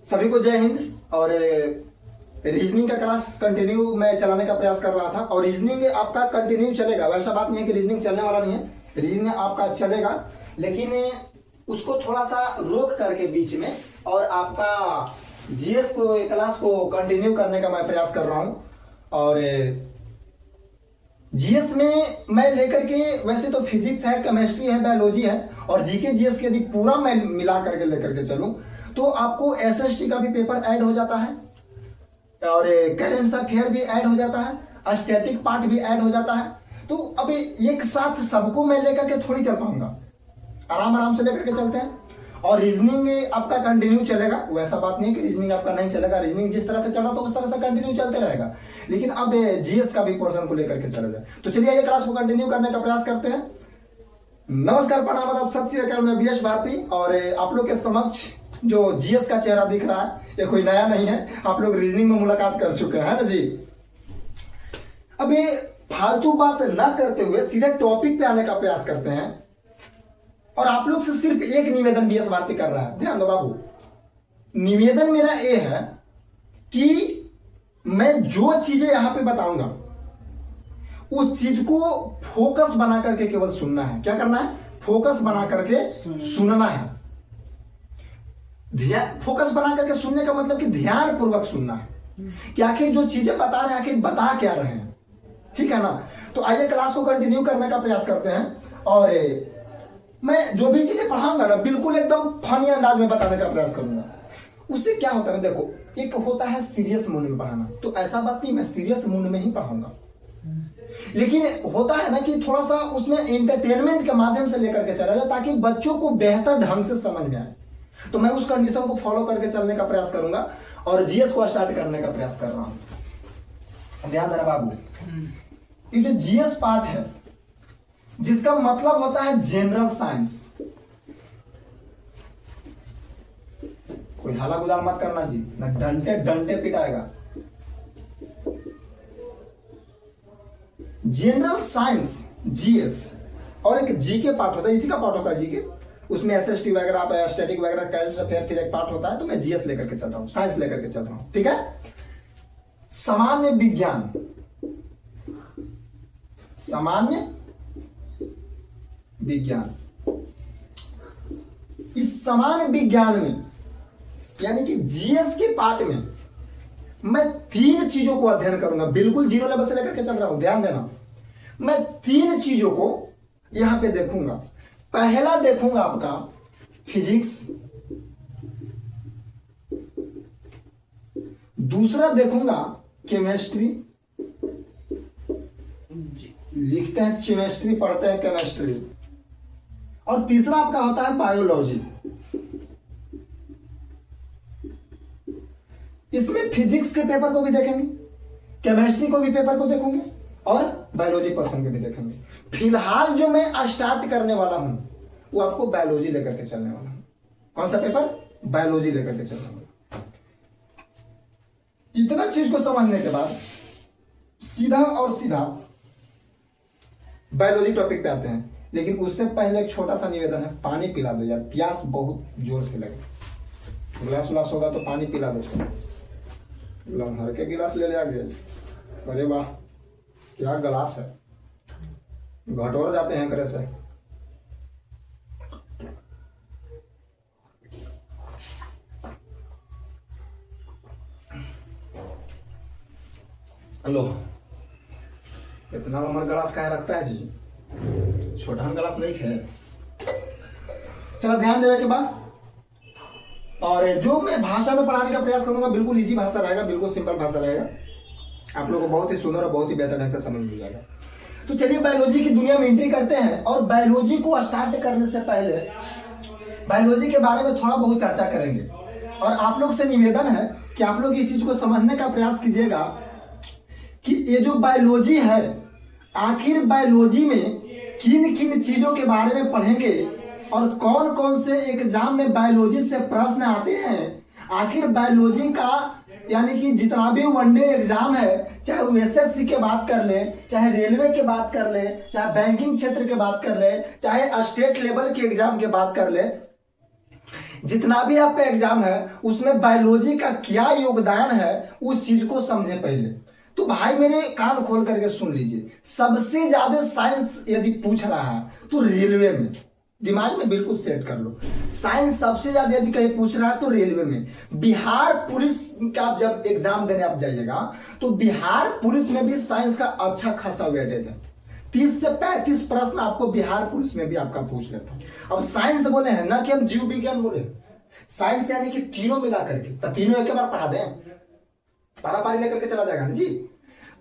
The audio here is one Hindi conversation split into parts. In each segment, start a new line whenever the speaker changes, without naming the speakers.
सभी को जय हिंद। और रीजनिंग का क्लास कंटिन्यू मैं चलाने का प्रयास कर रहा था और रीजनिंग आपका कंटिन्यू चलेगा। वैसा बात नहीं है कि रीजनिंग चलने वाला नहीं है, रीजनिंग आपका चलेगा, लेकिन उसको थोड़ा सा रोक करके बीच में और आपका जीएस को क्लास को कंटिन्यू करने का मैं प्रयास कर रहा हूं। और जीएस में मैं लेकर के, वैसे तो फिजिक्स है, केमिस्ट्री है, बायोलॉजी है, और जीके जीएस के यदि पूरा मैं मिला करके लेकर के चलूं तो आपको एसएसटी का भी पेपर ऐड हो जाता है और करेंट अफेयर भी ऐड हो जाता है, स्टैटिक पार्ट भी ऐड हो जाता है। तो अभी एक साथ सबको मैं लेकर के थोड़ी चल पाऊंगा, आराम आराम से लेकर के चलते हैं। और रीजनिंग आपका कंटिन्यू चलेगा, वैसा बात नहीं है कि रीजनिंग आपका नहीं चलेगा, रीजनिंग जिस तरह से चला तो उस तरह से कंटिन्यू चलते रहेगा, लेकिन अब जीएस का भी पोर्शन को लेकर के चला जाए। तो चलिए ये क्लास को कंटिन्यू करने का प्रयास करते हैं। नमस्कार, प्रणाम, आदाब, सत श्री अकाल। मैं बीएस भारती और आप लोग के समक्ष जो जीएस का चेहरा दिख रहा है ये कोई नया नहीं है, आप लोग रीजनिंग में मुलाकात कर चुके हैं ना जी। अब ये फालतू बात ना करते हुए सीधे टॉपिक पे आने का प्रयास करते हैं। और आप लोग से सिर्फ एक निवेदन बीएस भारती कर रहा है, ध्यान दो बाबू। निवेदन मेरा ये है कि मैं जो चीजें यहां पे बताऊंगा उस चीज को फोकस बना करके केवल सुनना है। क्या करना है? फोकस बना करके सुनना है। ध्यान, फोकस बना करके सुनने का मतलब कि ध्यान पूर्वक सुनना है कि आखिर जो चीजें बता रहे हैं आखिर बता क्या रहे हैं, ठीक है ना। तो आइए क्लास को कंटिन्यू करने का प्रयास करते हैं। और मैं जो भी चीजें पढ़ाऊंगा ना बिल्कुल एकदम फनी अंदाज में बताने का प्रयास करूंगा। उससे क्या होता है ना, देखो, एक होता है सीरियस मूड में पढ़ाना, तो ऐसा बात नहीं मैं सीरियस मूड में ही पढ़ाऊंगा, लेकिन होता है ना कि थोड़ा सा उसमें एंटरटेनमेंट के माध्यम से लेकर के चला जाए ताकि बच्चों को बेहतर ढंग से समझ में आए। तो मैं उस कंडीशन को फॉलो करके चलने का प्रयास करूंगा और जीएस को स्टार्ट करने का प्रयास कर रहा हूं। ध्यान देना बाबू, ये जो जीएस पार्ट है जिसका मतलब होता है जनरल साइंस। कोई हाला गुदाल मत करना जी, ना डंटे डंटे पिटाएगा। जनरल साइंस जीएस और एक जीके पार्ट होता है, इसी का पार्ट होता है जीके। उसमें एसएसटी वगैरह, स्टैटिक वगैरह, करंट अफेयर फिर एक पार्ट होता है। तो मैं जीएस लेकर के चल रहा हूं, साइंस लेकर के चल रहा हूं, ठीक है। सामान्य विज्ञान, सामान्य विज्ञान, इस सामान्य विज्ञान में यानी कि जीएस के पार्ट में मैं 3 चीजों को अध्ययन करूंगा। बिल्कुल जीरो लेवल से लेकर के चल रहा हूं, ध्यान देना। मैं 3 चीजों को यहां पे देखूंगा। पहला देखूंगा आपका फिजिक्स, दूसरा देखूंगा केमिस्ट्री, लिखते हैं केमिस्ट्री, पढ़ते हैं केमिस्ट्री, और तीसरा आपका होता है बायोलॉजी। इसमें फिजिक्स के पेपर को भी देखेंगे, केमिस्ट्री को भी पेपर को देखेंगे और बायोलॉजी पर्सन के भी देखेंगे। फिलहाल जो मैं स्टार्ट करने वाला हूं वो आपको बायोलॉजी लेकर के चलने वाला हूं। कौन सा पेपर? बायोलॉजी लेकर के चलने वाला। इतना चीज को समझने के बाद सीधा और सीधा बायोलॉजी टॉपिक पे आते हैं, लेकिन उससे पहले एक छोटा सा निवेदन है, पानी पिला दो यार, प्यास बहुत जोर से लगे। गिलास उलास होगा तो पानी पिला दो। लम्हर के गिलास ले आगे। अरे वाह, क्या गिलास है, घटोर जाते हैं करे से। हेलो, इतना लम्हर गिलास कहाँ रखता है जी, छोटा गिलास नहीं है। चलो ध्यान देने के बाद, और जो मैं भाषा में पढ़ाने का प्रयास करूंगा बिल्कुल इजी भाषा रहेगा, बिल्कुल सिंपल भाषा रहेगा, आप लोगों को बहुत ही सुंदर और बहुत ही बेहतर ढंग से समझ में जाएगा। तो चलिए बायोलॉजी की दुनिया में एंट्री करते हैं। और बायोलॉजी को स्टार्ट करने से पहले बायोलॉजी के बारे में थोड़ा बहुत चर्चा करेंगे। और आप लोग से निवेदन है कि आप लोग इस चीज को समझने का प्रयास कीजिएगा कि ये जो बायोलॉजी है, आखिर बायोलॉजी में किन किन चीजों के बारे में पढ़ेंगे और कौन कौन से एग्जाम में बायोलॉजी से प्रश्न आते हैं। आखिर बायोलॉजी का यानी कि जितना भी वनडे एग्जाम है, चाहे वो एसएससी के बात कर ले, चाहे रेलवे के बात कर ले, चाहे बैंकिंग क्षेत्र के बात कर ले, चाहे स्टेट लेवल के एग्जाम के बात कर ले, जितना भी आपका एग्जाम है उसमें बायोलॉजी का क्या योगदान है उस चीज को समझे पहले। तो भाई मेरे कान खोल करके सुन लीजिए, सबसे ज्यादा साइंस यदि पूछ रहा है तो रेलवे में, दिमाग में बिल्कुल सेट कर लो, साइंस सबसे ज्यादा यदि कहीं पूछ रहा है तो रेलवे में। बिहार पुलिस का आप जब एग्जाम देने आप जाइएगा तो बिहार पुलिस में भी साइंस का अच्छा खासा वेटेज है। 30 से 35 प्रश्न आपको बिहार पुलिस में भी आपका पूछ लेता है। अब साइंस बोले हैं ना कि हम जीव विज्ञान बोले, साइंस यानी कि तीनों मिला करके, तो तीनों एक बार पढ़ा दें, पारा पारी लेकर के चला जाएगा ना जी।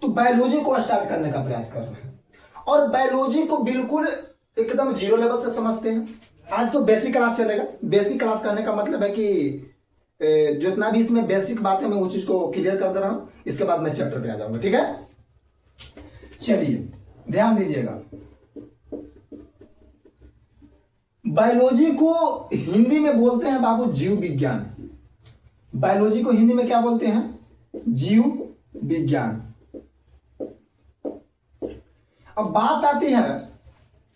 तो बायोलॉजी को स्टार्ट करने का प्रयास कर रहे हैं और बायोलॉजी को बिल्कुल एकदम जीरो लेवल से समझते हैं। आज तो बेसिक क्लास चलेगा। बेसिक क्लास करने का मतलब है कि जितना भी इसमें बेसिक बात है मैं उस चीज को क्लियर कर दे रहा हूं, इसके बाद मैं चैप्टर पे आ जाऊंगा, ठीक है। चलिए ध्यान दीजिएगा, बायोलॉजी को हिंदी में बोलते हैं बाबू जीव विज्ञान। बायोलॉजी को हिंदी में क्या बोलते हैं? जीव विज्ञान। अब बात आती है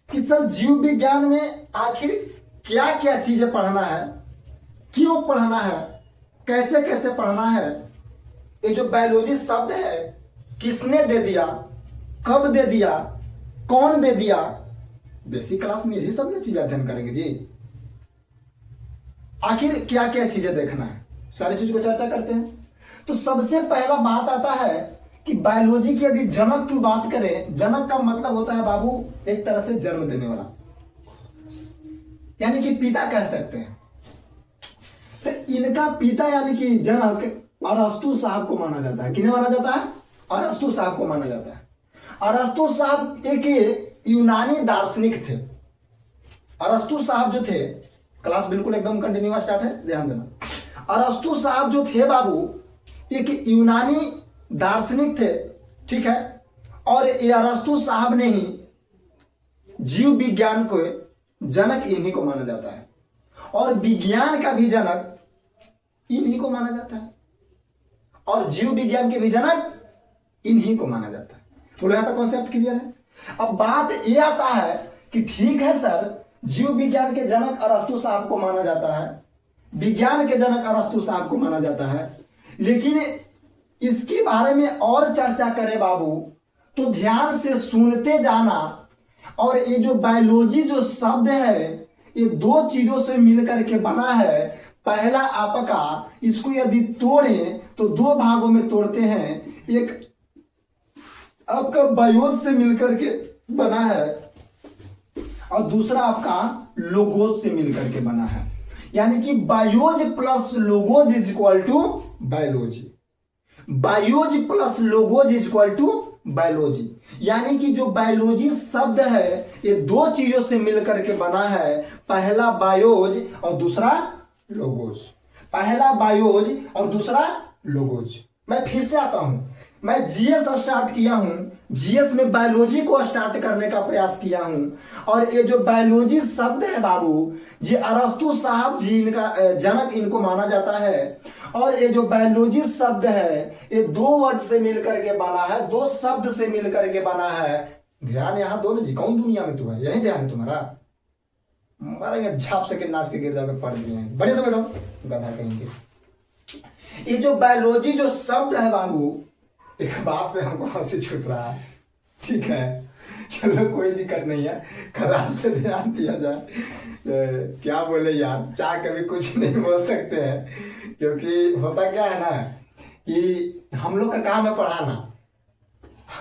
कि सर जीव विज्ञान में आखिर क्या क्या चीजें पढ़ना है, क्यों पढ़ना है, कैसे कैसे पढ़ना है। ये जो बायोलॉजी शब्द है किसने दे दिया, कब दे दिया, कौन दे दिया, बेसिक क्लास में यही सब ना चीजें अध्ययन करेंगे जी। आखिर क्या क्या चीजें देखना है, सारी चीज को चर्चा करते हैं। तो सबसे पहला बात आता है कि बायोलॉजी की यदि जनक की बात करें, जनक का मतलब होता है बाबू एक तरह से जन्म देने वाला, यानी कि पिता कह सकते हैं। तो इनका पिता यानी कि जनक अरस्तु साहब को माना जाता है। किन्हें माना जाता है? अरस्तु साहब को माना जाता है। अरस्तु साहब एक यूनानी दार्शनिक थे। अरस्तु साहब जो थे, क्लास बिल्कुल एकदम कंटिन्यू स्टार्ट है, ध्यान देना। अरस्तु साहब जो थे बाबू एक यूनानी दार्शनिक थे, ठीक है। और ये अरस्तु साहब ने ही जीव विज्ञान को जनक इन्हीं को माना जाता है और विज्ञान का भी जनक इन्हीं को माना जाता है और जीव विज्ञान के भी जनक इन्हीं को माना जाता है। बोलो यहां तक कॉन्सेप्ट क्लियर है। अब बात ये आता है कि ठीक है सर, जीव विज्ञान के जनक अरस्तु साहब को माना जाता है, विज्ञान के जनक अरस्तु साहब को माना जाता है, लेकिन इसके बारे में और चर्चा करें बाबू तो ध्यान से सुनते जाना। और ये जो बायोलॉजी जो शब्द है ये दो चीजों से मिलकर के बना है। पहला आपका इसको यदि तोड़ें तो दो भागों में तोड़ते हैं, एक आपका बायोज से मिलकर के बना है और दूसरा आपका लोगोज से मिलकर के बना है। यानी कि bios plus logos is equal to biology. Bios plus logos is equal to biology. यानी कि जो बायोलॉजी शब्द है ये दो चीजों से मिलकर के बना है, पहला बायोज और दूसरा लोगोज। पहला बायोज और दूसरा लोगोज। मैं फिर से आता हूं, मैं जीएस स्टार्ट किया हूं, जीएस में बायोलॉजी को स्टार्ट करने का प्रयास किया हूं और ये जो बायोलॉजी शब्द है बाबू जी अरस्तु साहब जी इनका जनक इनको माना जाता है। और ये जो बायोलॉजी शब्द है ये दो वर्ड से मिलकर के बना है, दो शब्द से मिलकर के बना है। ध्यान यहां दो जी, कौन दुनिया में तुम्हें यही ध्यान है तुम्हारा? मारेंगे झाप से नाच के गिर जाकर पढ़ दिए हैं, बड़े से बैठो गधा कहेंगे। ये जो बायोलॉजी जो शब्द है बाबू, एक बात पे हमको हंसी छूट रहा है, ठीक है चलो कोई दिक्कत नहीं है, क्लास पे ध्यान दिया जाए। क्या बोले यार, चाह कभी कुछ नहीं बोल सकते हैं क्योंकि होता क्या है ना कि हम लोग का काम है पढ़ाना,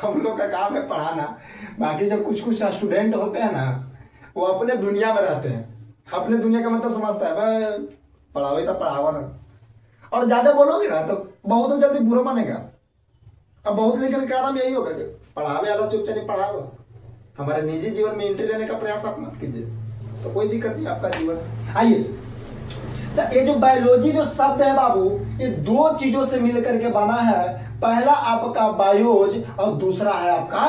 हम लोग का काम है पढ़ाना। बाकी जो कुछ कुछ स्टूडेंट होते हैं ना वो अपने दुनिया में रहते हैं, अपने दुनिया का मतलब समझता है भाई पढ़ाओ ही तो पढ़ावा ना, और ज्यादा बोलोगे ना तो बहुत जल्दी बुरा मानेगा। अब बहुत लेकिन क्या नाम यही होगा कि पढ़ावे वाला चुपचाप नहीं पढ़ाओ, हमारे निजी जीवन में एंट्री लेने का प्रयास आप मत कीजिए तो कोई दिक्कत नहीं आपका जीवन। आइए, तो ये जो बायोलॉजी जो शब्द है बाबू ये दो चीजों से मिलकर के बना है, पहला आपका बायोज और दूसरा है आपका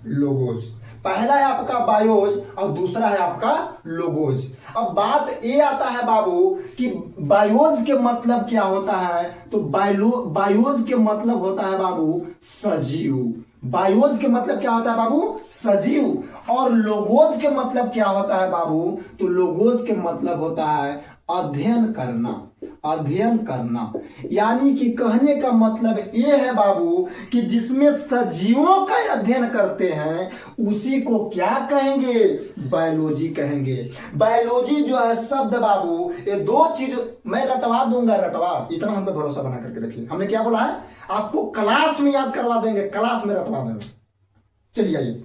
लोगोज। पहला है आपका बायोज और दूसरा है आपका लोगोज। अब बात ये आता है बाबू कि बायोज के मतलब क्या होता है, तो बायोज के मतलब होता है बाबू सजीव। बायोज के मतलब क्या होता है बाबू? सजीव। और लोगोज के मतलब क्या होता है बाबू? तो लोगोज के मतलब होता है अध्ययन करना, अध्ययन करना। यानी कि कहने का मतलब ये है बाबू कि जिसमें सजीवों का अध्ययन करते हैं उसी को क्या कहेंगे, बायोलॉजी कहेंगे। बायोलॉजी जो है शब्द बाबू, ये दो चीज मैं रटवा दूंगा, रटवा, इतना हम पे भरोसा बना करके रखिए। हमने क्या बोला है, आपको क्लास में याद करवा देंगे, क्लास में रटवा देंगे। चलिए आइए,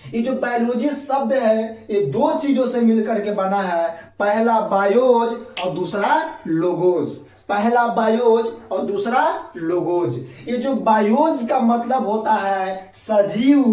ये जो बायोलॉजी शब्द है ये दो चीजों से मिलकर के बना है, पहला बायोज और दूसरा लोगोज। पहला बायोज और दूसरा लोगोज। ये जो बायोज का मतलब होता है सजीव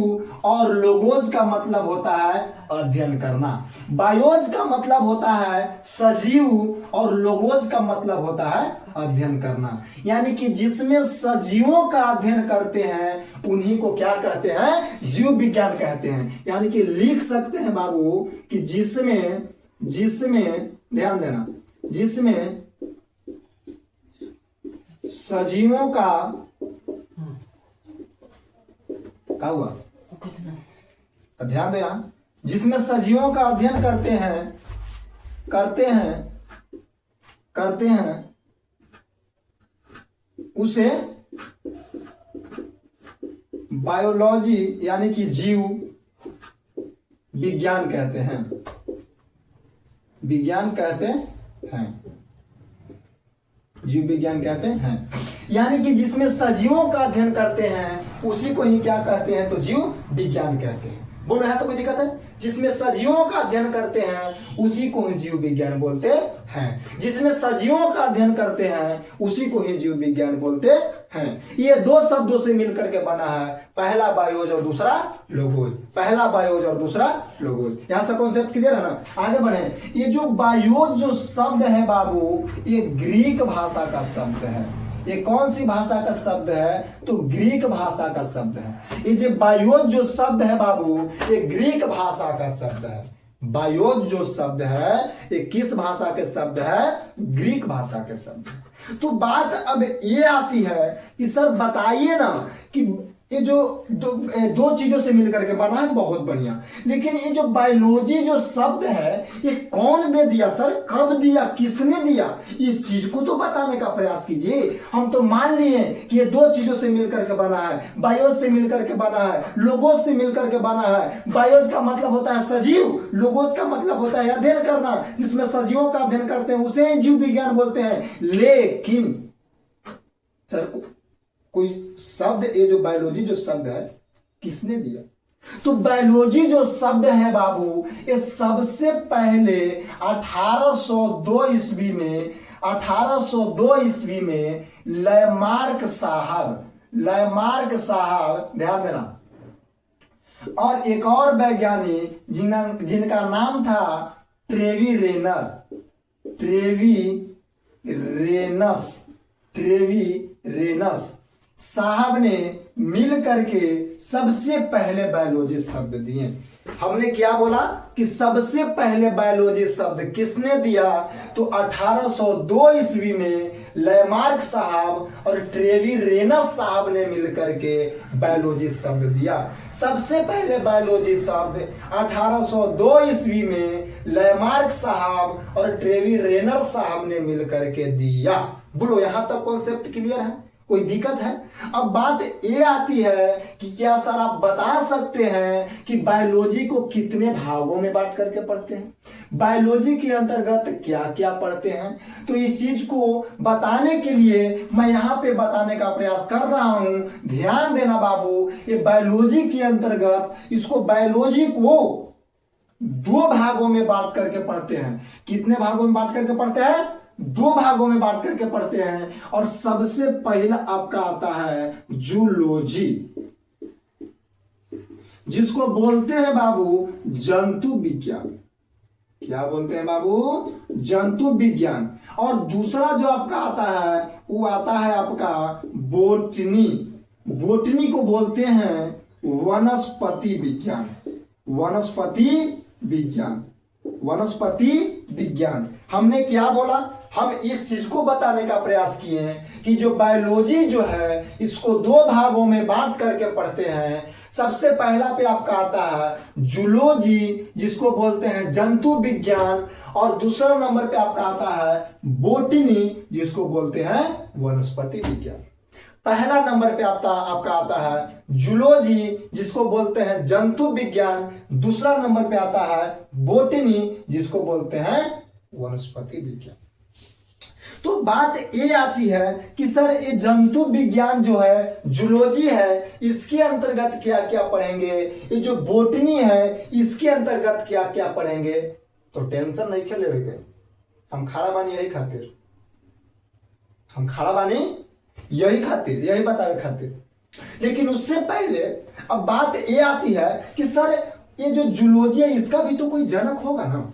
और लोगोज का मतलब होता है अध्ययन करना। बायोज का मतलब होता है सजीव और लोगोज का मतलब होता है अध्ययन करना। यानी कि जिसमें सजीवों का अध्ययन करते हैं उन्हीं को क्या कहते हैं, जीव विज्ञान कहते हैं। यानी कि लिख सकते हैं बाबू कि जिसमें ध्यान देना, जिसमें सजीवों का क्या हुआ, ध्यान दो यहां, जिसमें सजीवों का अध्ययन करते हैं उसे बायोलॉजी यानी कि जीव विज्ञान कहते हैं, विज्ञान कहते हैं, जीव विज्ञान कहते हैं। यानी कि जिसमें सजीवों का अध्ययन करते हैं उसी को ही क्या कहते हैं, तो जीव विज्ञान कहते हैं। बोलो है तो कोई दिक्कत है, जिसमें सजीवों का अध्ययन करते हैं उसी को ही जीव विज्ञान बोलते हैं। जिसमें सजीवों का अध्ययन करते हैं उसी को ही जीव विज्ञान बोलते हैं। ये दो शब्दों से मिलकर के बना है, पहला बायोज और दूसरा लोगोज। पहला बायोज और दूसरा लोगोज। यहां से कॉन्सेप्ट क्लियर है ना, आगे बढ़े। ये जो बायोज जो शब्द है बाबू, ये ग्रीक भाषा का शब्द है। ये कौन सी भाषा का शब्द है, तो ग्रीक भाषा का शब्द है। ये जो बायोज जो शब्द है बाबू, ये ग्रीक भाषा का शब्द है। बायोज जो शब्द है ये किस भाषा के शब्द है, ग्रीक भाषा के शब्द है। तो बात अब ये आती है कि सर बताइए ना कि ये जो दो चीजों से मिलकर के बना है, बहुत बढ़िया, लेकिन ये जो बायोलॉजी जो शब्द है ये कौन दे दिया सर, कब दिया, किसने दिया, इस चीज को तो बताने का प्रयास कीजिए। हम तो मान लिए कि ये दो चीजों से मिलकर के बना है, बायोज से मिलकर के बना है, लोगोज से मिलकर के बना है। बायोज का मतलब होता है सजीव, लोगोज का मतलब होता है अध्ययन करना। जिसमें सजीवों का अध्ययन करते हैं उसे जीव विज्ञान बोलते हैं। लेकिन सर कोई शब्द, ये जो बायोलॉजी जो शब्द है किसने दिया, तो बायोलॉजी जो शब्द है बाबू ये सबसे पहले 1802 ईस्वी में लैमार्क साहब, ध्यान देना, और एक और वैज्ञानिक जिनका नाम था ट्रेवी साहब ने मिल करके सबसे पहले बायोलॉजी शब्द दिए। हमने क्या बोला कि सबसे पहले बायोलॉजी शब्द किसने दिया, तो 1802 ईस्वी में लैमार्क साहब और ट्रेवी रेनस साहब ने मिलकर के बायोलॉजी शब्द दिया। सबसे पहले बायोलॉजी शब्द 1802 ईस्वी में लैमार्क साहब और ट्रेवी रेनर साहब ने मिलकर के दिया। बोलो यहां तक कॉन्सेप्ट क्लियर है, कोई दिक्कत है? अब बात ये आती है कि क्या सर आप बता सकते हैं कि बायोलॉजी को कितने भागों में बांट करके पढ़ते हैं, बायोलॉजी के अंतर्गत क्या क्या पढ़ते हैं? तो इस चीज को बताने के लिए मैं यहाँ पे बताने का प्रयास कर रहा हूं। ध्यान देना बाबू, ये बायोलॉजी के अंतर्गत इसको बायोलॉजी को दो भागों में बांट करके पढ़ते हैं। कितने भागों में बांट करके पढ़ते हैं? दो भागों में बांट करके पढ़ते हैं। और सबसे पहला आपका आता है जूलॉजी, जिसको बोलते हैं बाबू जंतु विज्ञान। क्या बोलते हैं बाबू? जंतु विज्ञान। और दूसरा जो आपका आता है वो आता है आपका बोटनी। बोटनी को बोलते हैं वनस्पति विज्ञान। वनस्पति विज्ञान। हमने क्या बोला? हम इस चीज को बताने का प्रयास किए हैं कि जो बायोलॉजी जो है इसको दो भागों में बांट करके पढ़ते हैं। सबसे पहला पे आपका आता है जूलॉजी, जिसको बोलते हैं जंतु विज्ञान। और दूसरा नंबर पे आपका आता है बोटनी, जिसको बोलते हैं वनस्पति विज्ञान। पहला नंबर पे आपका आता है जूलॉजी, जिसको बोलते हैं जंतु विज्ञान। दूसरा नंबर पे आता है बोटनी, जिसको बोलते हैं वनस्पति विज्ञान। तो बात ये आती है कि सर ये जंतु विज्ञान जो है, जूलॉजी है, इसके अंतर्गत क्या क्या पढ़ेंगे, ये जो बोटनी है इसके अंतर्गत क्या क्या पढ़ेंगे। तो टेंशन नहीं खेले हुए, हम खड़ा बानी यही खातिर, हम खड़ा बानी यही खातिर, यही बतावे खातिर। लेकिन उससे पहले अब बात ये आती है कि सर ये जो जूलॉजी है इसका भी तो कोई जनक होगा ना,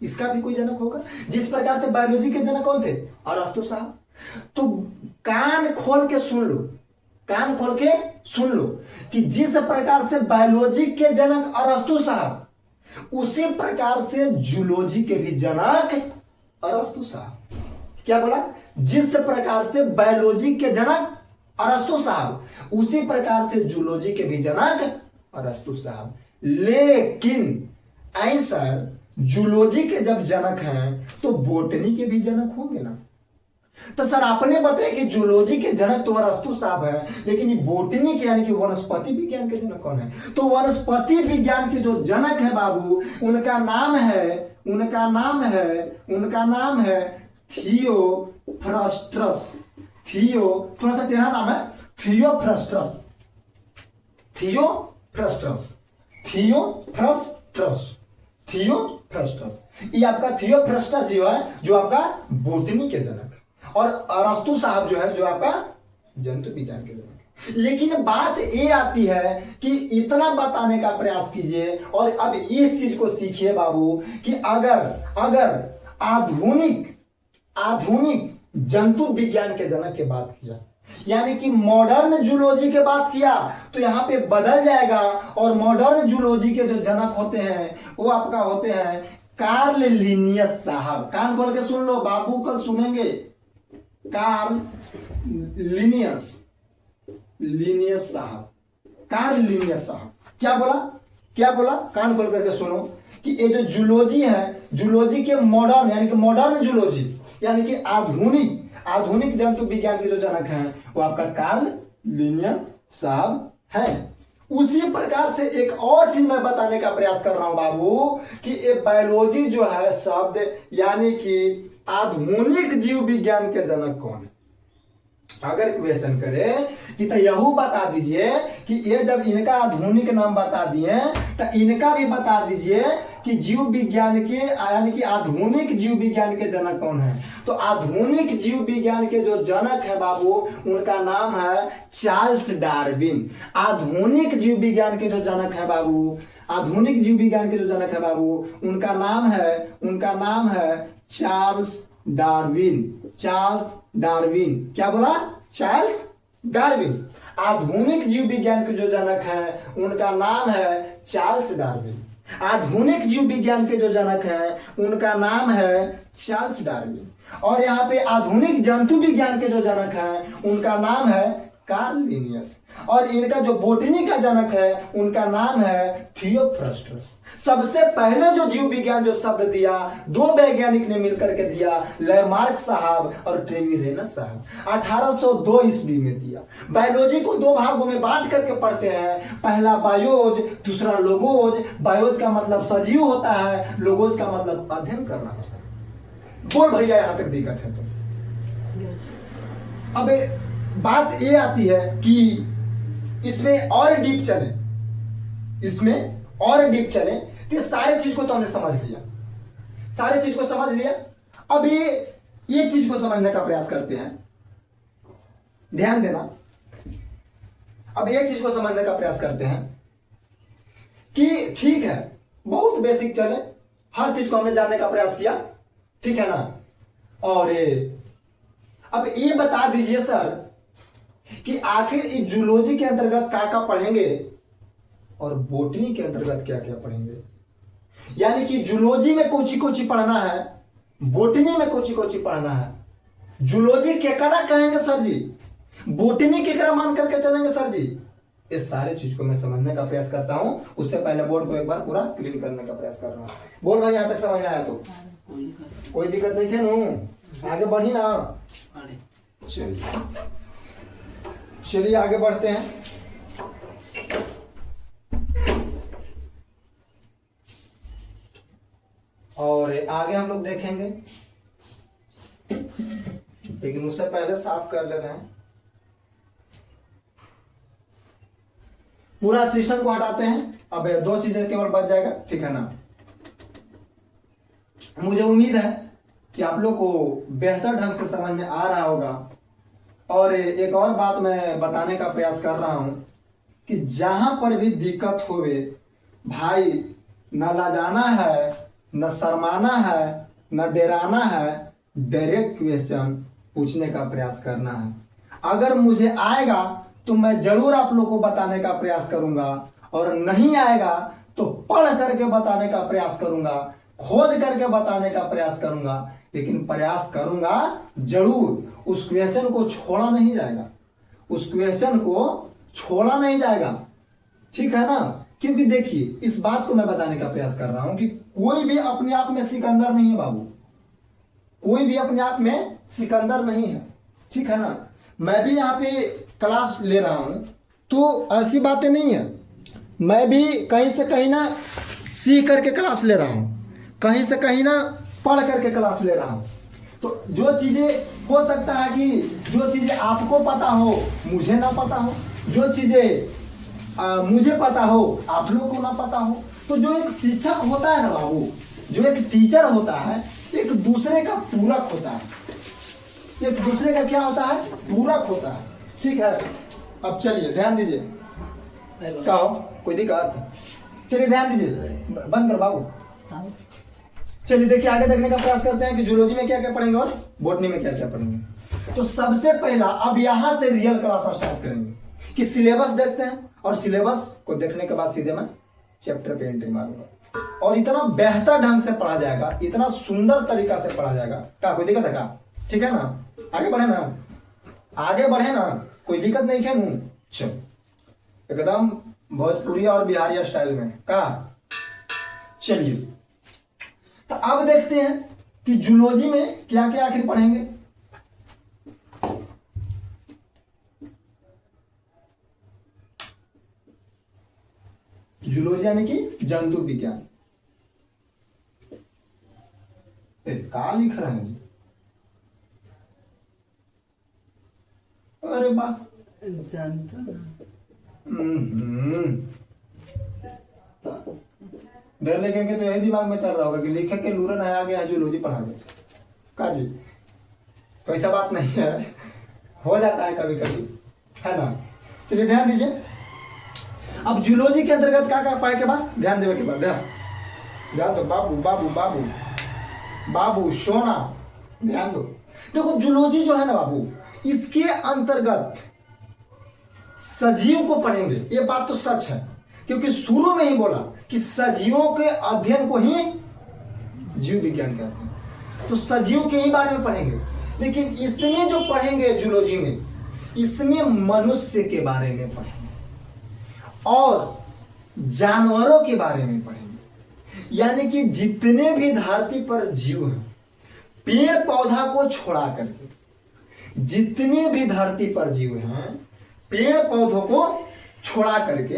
इसका भी कोई जनक होगा। जिस प्रकार से बायोलॉजी के जनक कौन थे, अरस्तु साहब। तो कान खोल के सुन लो, कान खोल के सुन लो कि जिस प्रकार से बायोलॉजी के जनक अरस्तु साहब, उसी प्रकार से जूलॉजी के भी जनक अरस्तु साहब। क्या बोला? जिस प्रकार से बायोलॉजी के जनक अरस्तु साहब, उसी प्रकार से जूलॉजी के भी जनक अरस्तु साहब। लेकिन आंसर जूलॉजी के जब जनक हैं तो बोटनी के भी जनक होंगे ना। तो सर आपने बताया कि जूलॉजी के जनक तो अरस्तु साहब है, लेकिन ये बोटनी के यानी कि वनस्पति विज्ञान के जनक कौन है? तो वनस्पति विज्ञान के जो जनक है बाबू, उनका नाम है थियोफ्रस्टस। थोड़ा सा टेढ़ा नाम है, थियोफ्रस्टस। ये आपका थियोफ्रस्टस जो है, जो आपका बोटनी के जनक है, और अरस्तु साहब जो है, जो आपका जंतु विज्ञान के जनक है। लेकिन बात ये आती है कि इतना बताने का प्रयास कीजिए और अब इस चीज को सीखिए बाबू कि अगर आधुनिक जंतु विज्ञान के जनक की बात किया, यानी कि मॉडर्न जूलॉजी के बात किया, तो यहां पे बदल जाएगा और मॉडर्न जूलॉजी के जो जनक होते हैं वो आपका होते हैं कार्ल लिनियस साहब। कान खोल के सुन लो बाबू, कल सुनेंगे। कार्ल लिनियस साहब, कार्ल लिनियस साहब। क्या बोला? कान खोल करके सुनो कि ये जो जूलॉजी है, जूलॉजी के मॉडर्न यानी कि मॉडर्न जूलॉजी यानी कि आधुनिक जंतु विज्ञान के जो जनक हैं वो आपका कार्ल लिनियस साहब है। उसी प्रकार से एक और चीज मैं बताने का प्रयास कर रहा हूं बाबू कि ये बायोलॉजी जो है शब्द, यानी कि आधुनिक जीव विज्ञान के जनक कौन है। अगर क्वेश्चन करे कि तो यहू बता दीजिए कि ये जब इनका आधुनिक नाम बता दिए तो इनका भी बता दीजिए कि जीव विज्ञान के यानी कि आधुनिक जीव विज्ञान के जनक कौन है। तो आधुनिक जीव विज्ञान के जो जनक है बाबू, उनका नाम है चार्ल्स डार्विन। आधुनिक जीव विज्ञान के जो जनक है बाबू, आधुनिक जीव विज्ञान के जो जनक है बाबू, उनका नाम है चार्ल्स डार्विन। क्या बोला? Charles Darwin. आधुनिक जीव विज्ञान के जो जनक हैं उनका नाम है चार्ल्स डार्विन। आधुनिक जीव विज्ञान के जो जनक हैं उनका नाम है चार्ल्स डार्विन। और यहाँ पे आधुनिक जंतु विज्ञान के जो जनक हैं उनका नाम है कार्ल लिनियस। और इनका जो बोटनी का जनक है उनका नाम है थियोफ्रस्टस। सबसे पहले जो जीव विज्ञान जो शब्द दिया, दो वैज्ञानिक ने मिलकर के दिया, लैमार्क साहब और ट्रेविरेनस साहब, 1802 ईस्वी में दिया। बायोलॉजी को दो भागों में बांट करके पढ़ते हैं, पहला बायोज, दूसरा लोगोज। बायोज का मतलब सजीव होता है, लोगोज का मतलब अध्ययन करना होता है। बोल भैया यहां तक दिक्कत है? तो अब बात ये आती है कि इसमें और डीप चले, तो सारे चीज को तो हमने समझ लिया। अब ये चीज को समझने का प्रयास करते हैं, ध्यान देना। अब ये चीज को समझने का प्रयास करते हैं कि ठीक है, बहुत बेसिक चले, हर चीज को हमने जानने का प्रयास किया, ठीक है ना। और अब ये बता दीजिए सर कि आखिर इस जूलॉजी के अंतर्गत क्या पढ़ेंगे और बोटनी के अंतर्गत क्या क्या पढ़ेंगे। यानी कि जूलॉजी में कोची पढ़ना है, बोटनी में कोची पढ़ना है। जूलॉजी केकरा कहेंगे सर जी, बोटनी केकरा मान करके चलेंगे सर जी। इस सारे चीज को मैं समझने का प्रयास करता हूँ। उससे पहले बोर्ड को एक बार पूरा क्लीन करने का प्रयास कर रहा हूँ। बोल भाई, यहाँ तक समझ में आया तो कोई दिक्कत नहीं है नू, आगे बढ़ी ना। चलिए आगे बढ़ते हैं। और आगे हम लोग देखेंगे, लेकिन उससे पहले साफ कर ले रहे हैं। पूरा सिस्टम को हटाते हैं। अब 2 चीजें केवल बच जाएगा, ठीक है ना। मुझे उम्मीद है कि आप लोग को बेहतर ढंग से समझ में आ रहा होगा। और एक और बात मैं बताने का प्रयास कर रहा हूं कि जहां पर भी दिक्कत होवे भाई, न लाजाना है, न शर्माना है, न डराना है, डायरेक्ट क्वेश्चन पूछने का प्रयास करना है। अगर मुझे आएगा तो मैं जरूर आप लोग को बताने का प्रयास करूंगा, और नहीं आएगा तो पढ़ करके बताने का प्रयास करूंगा, खोज करके बताने का प्रयास करूंगा, लेकिन प्रयास करूंगा जरूर। उस क्वेश्चन को छोड़ा नहीं जाएगा, उस क्वेश्चन को छोड़ा नहीं जाएगा, ठीक है ना। क्योंकि देखिए, इस बात को मैं बताने का प्रयास कर रहा हूं कि कोई भी अपने आप में सिकंदर नहीं है बाबू, कोई भी अपने आप में सिकंदर नहीं है, ठीक है ना। मैं भी यहाँ पे क्लास ले रहा हूं तो ऐसी बातें नहीं है। मैं भी कहीं से कहीं ना सीख करके क्लास ले रहा हूं, कहीं से कहीं ना पढ़ करके क्लास ले रहा हूं। तो जो चीजें हो सकता है कि जो चीजें आपको पता हो मुझे ना पता हो, जो चीजें मुझे पता हो आप लोग को ना पता हो। तो जो एक शिक्षक होता है ना बाबू, जो एक टीचर होता है, एक दूसरे का पूरक होता है। एक दूसरे का क्या होता है? पूरक होता है, ठीक है। अब चलिए ध्यान दीजिए। क्या हो, कोई दिक्कत? चलिए ध्यान दीजिए, बंद कर बाबू। चलिए देखिए, आगे देखने का प्रयास करते हैं कि जूलॉजी में क्या क्या पढ़ेंगे और बॉटनी में क्या क्या पढ़ेंगे। तो सबसे पहला अब यहां से रियल क्लास स्टार्ट करेंगे कि सिलेबस देखते हैं, और सिलेबस को देखने के बाद सीधे मैं चैप्टर पे एंट्री मारूंगा, और इतना बेहतर ढंग से पढ़ा जाएगा, इतना सुंदर तरीका से पढ़ा जाएगा। क्या कोई दिक्कत है क्या? ठीक है ना, आगे बढ़े ना, आगे बढ़े ना, कोई दिक्कत नहीं है नू। चलो एकदम भोजपुरी और बिहारी स्टाइल में का। चलिए तो अब देखते हैं कि जूलॉजी में क्या क्या आखिर पढ़ेंगे। जूलॉजी यानी कि जंतु विज्ञान। का लिख रहे हैं? अरे वाह, डर लगेंगे तो यही दिमाग में चल रहा होगा कि लेखक के लूरन आया गया है जूलॉजी पढ़ा गया का जी। तो ऐसा बात नहीं है, हो जाता है कभी कभी, है ना। चलिए ध्यान दीजिए। अब जूलॉजी के अंतर्गत क्या क्या पढ़े के बाद ध्यान देने के बाद ध्यान दो बाबू, बाबू बाबू बाबू सोना, ध्यान दो। देखो जूलॉजी जो है ना बाबू, इसके अंतर्गत सजीव को पढ़ेंगे। ये बात तो सच है, क्योंकि शुरू में ही बोला कि सजीवों के अध्ययन को ही जीव विज्ञान कहते हैं। तो सजीव के ही बारे में पढ़ेंगे, लेकिन इसमें जो पढ़ेंगे जूलॉजी में, इसमें मनुष्य के बारे में पढ़ेंगे और जानवरों के बारे में पढ़ेंगे। यानी कि जितने भी धरती पर जीव हैं, पेड़ पौधा को छोड़ा करके जितने भी धरती पर जीव हैं, पेड़ पौधों को छोड़ा करके,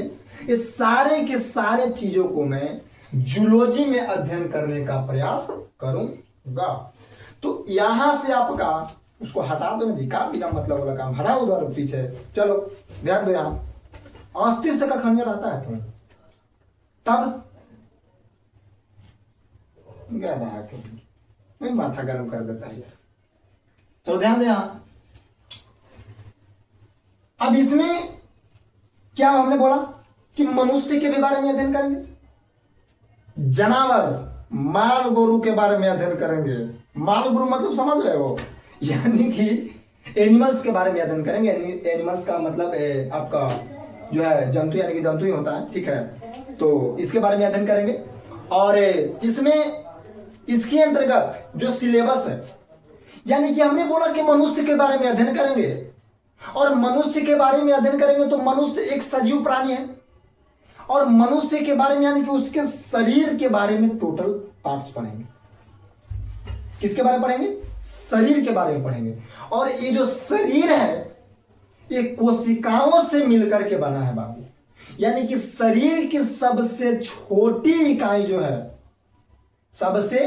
ये सारे के सारे चीजों को मैं जूलॉजी में अध्ययन करने का प्रयास करूंगा। तो यहां से आपका उसको हटा दो ना जी, का बिना मतलब वाला काम हटाओ उधर पीछे। चलो ध्यान दो, यहां अस्तित्व का खंजर आता है तुम्हें तब मैं माथा गर्म कर देता है। चलो ध्यान दो यहां। अब इसमें क्या हमने बोला कि मनुष्य के भी बारे में अध्ययन करेंगे, जानवर माल गोरू के बारे में अध्ययन करेंगे। माल गोरू मतलब समझ रहे हो, यानी कि एनिमल्स के बारे में अध्ययन करेंगे। एनिमल्स का मतलब आपका जो है जंतु, यानी कि जंतु ही होता है, ठीक है। तो इसके बारे में अध्ययन करेंगे। और इसमें इसके अंतर्गत जो सिलेबस है, यानी कि हमने बोला कि मनुष्य के बारे में अध्ययन करेंगे, और मनुष्य के बारे में अध्ययन करेंगे तो मनुष्य एक सजीव प्राणी है, और मनुष्य के बारे में यानी कि उसके शरीर के बारे में टोटल पार्ट्स पढ़ेंगे। किसके बारे में पढ़ेंगे? शरीर के बारे में पढ़ेंगे। और ये जो शरीर है ये कोशिकाओं से मिलकर के बना है बाबू, यानी कि शरीर की सबसे छोटी इकाई जो है, सबसे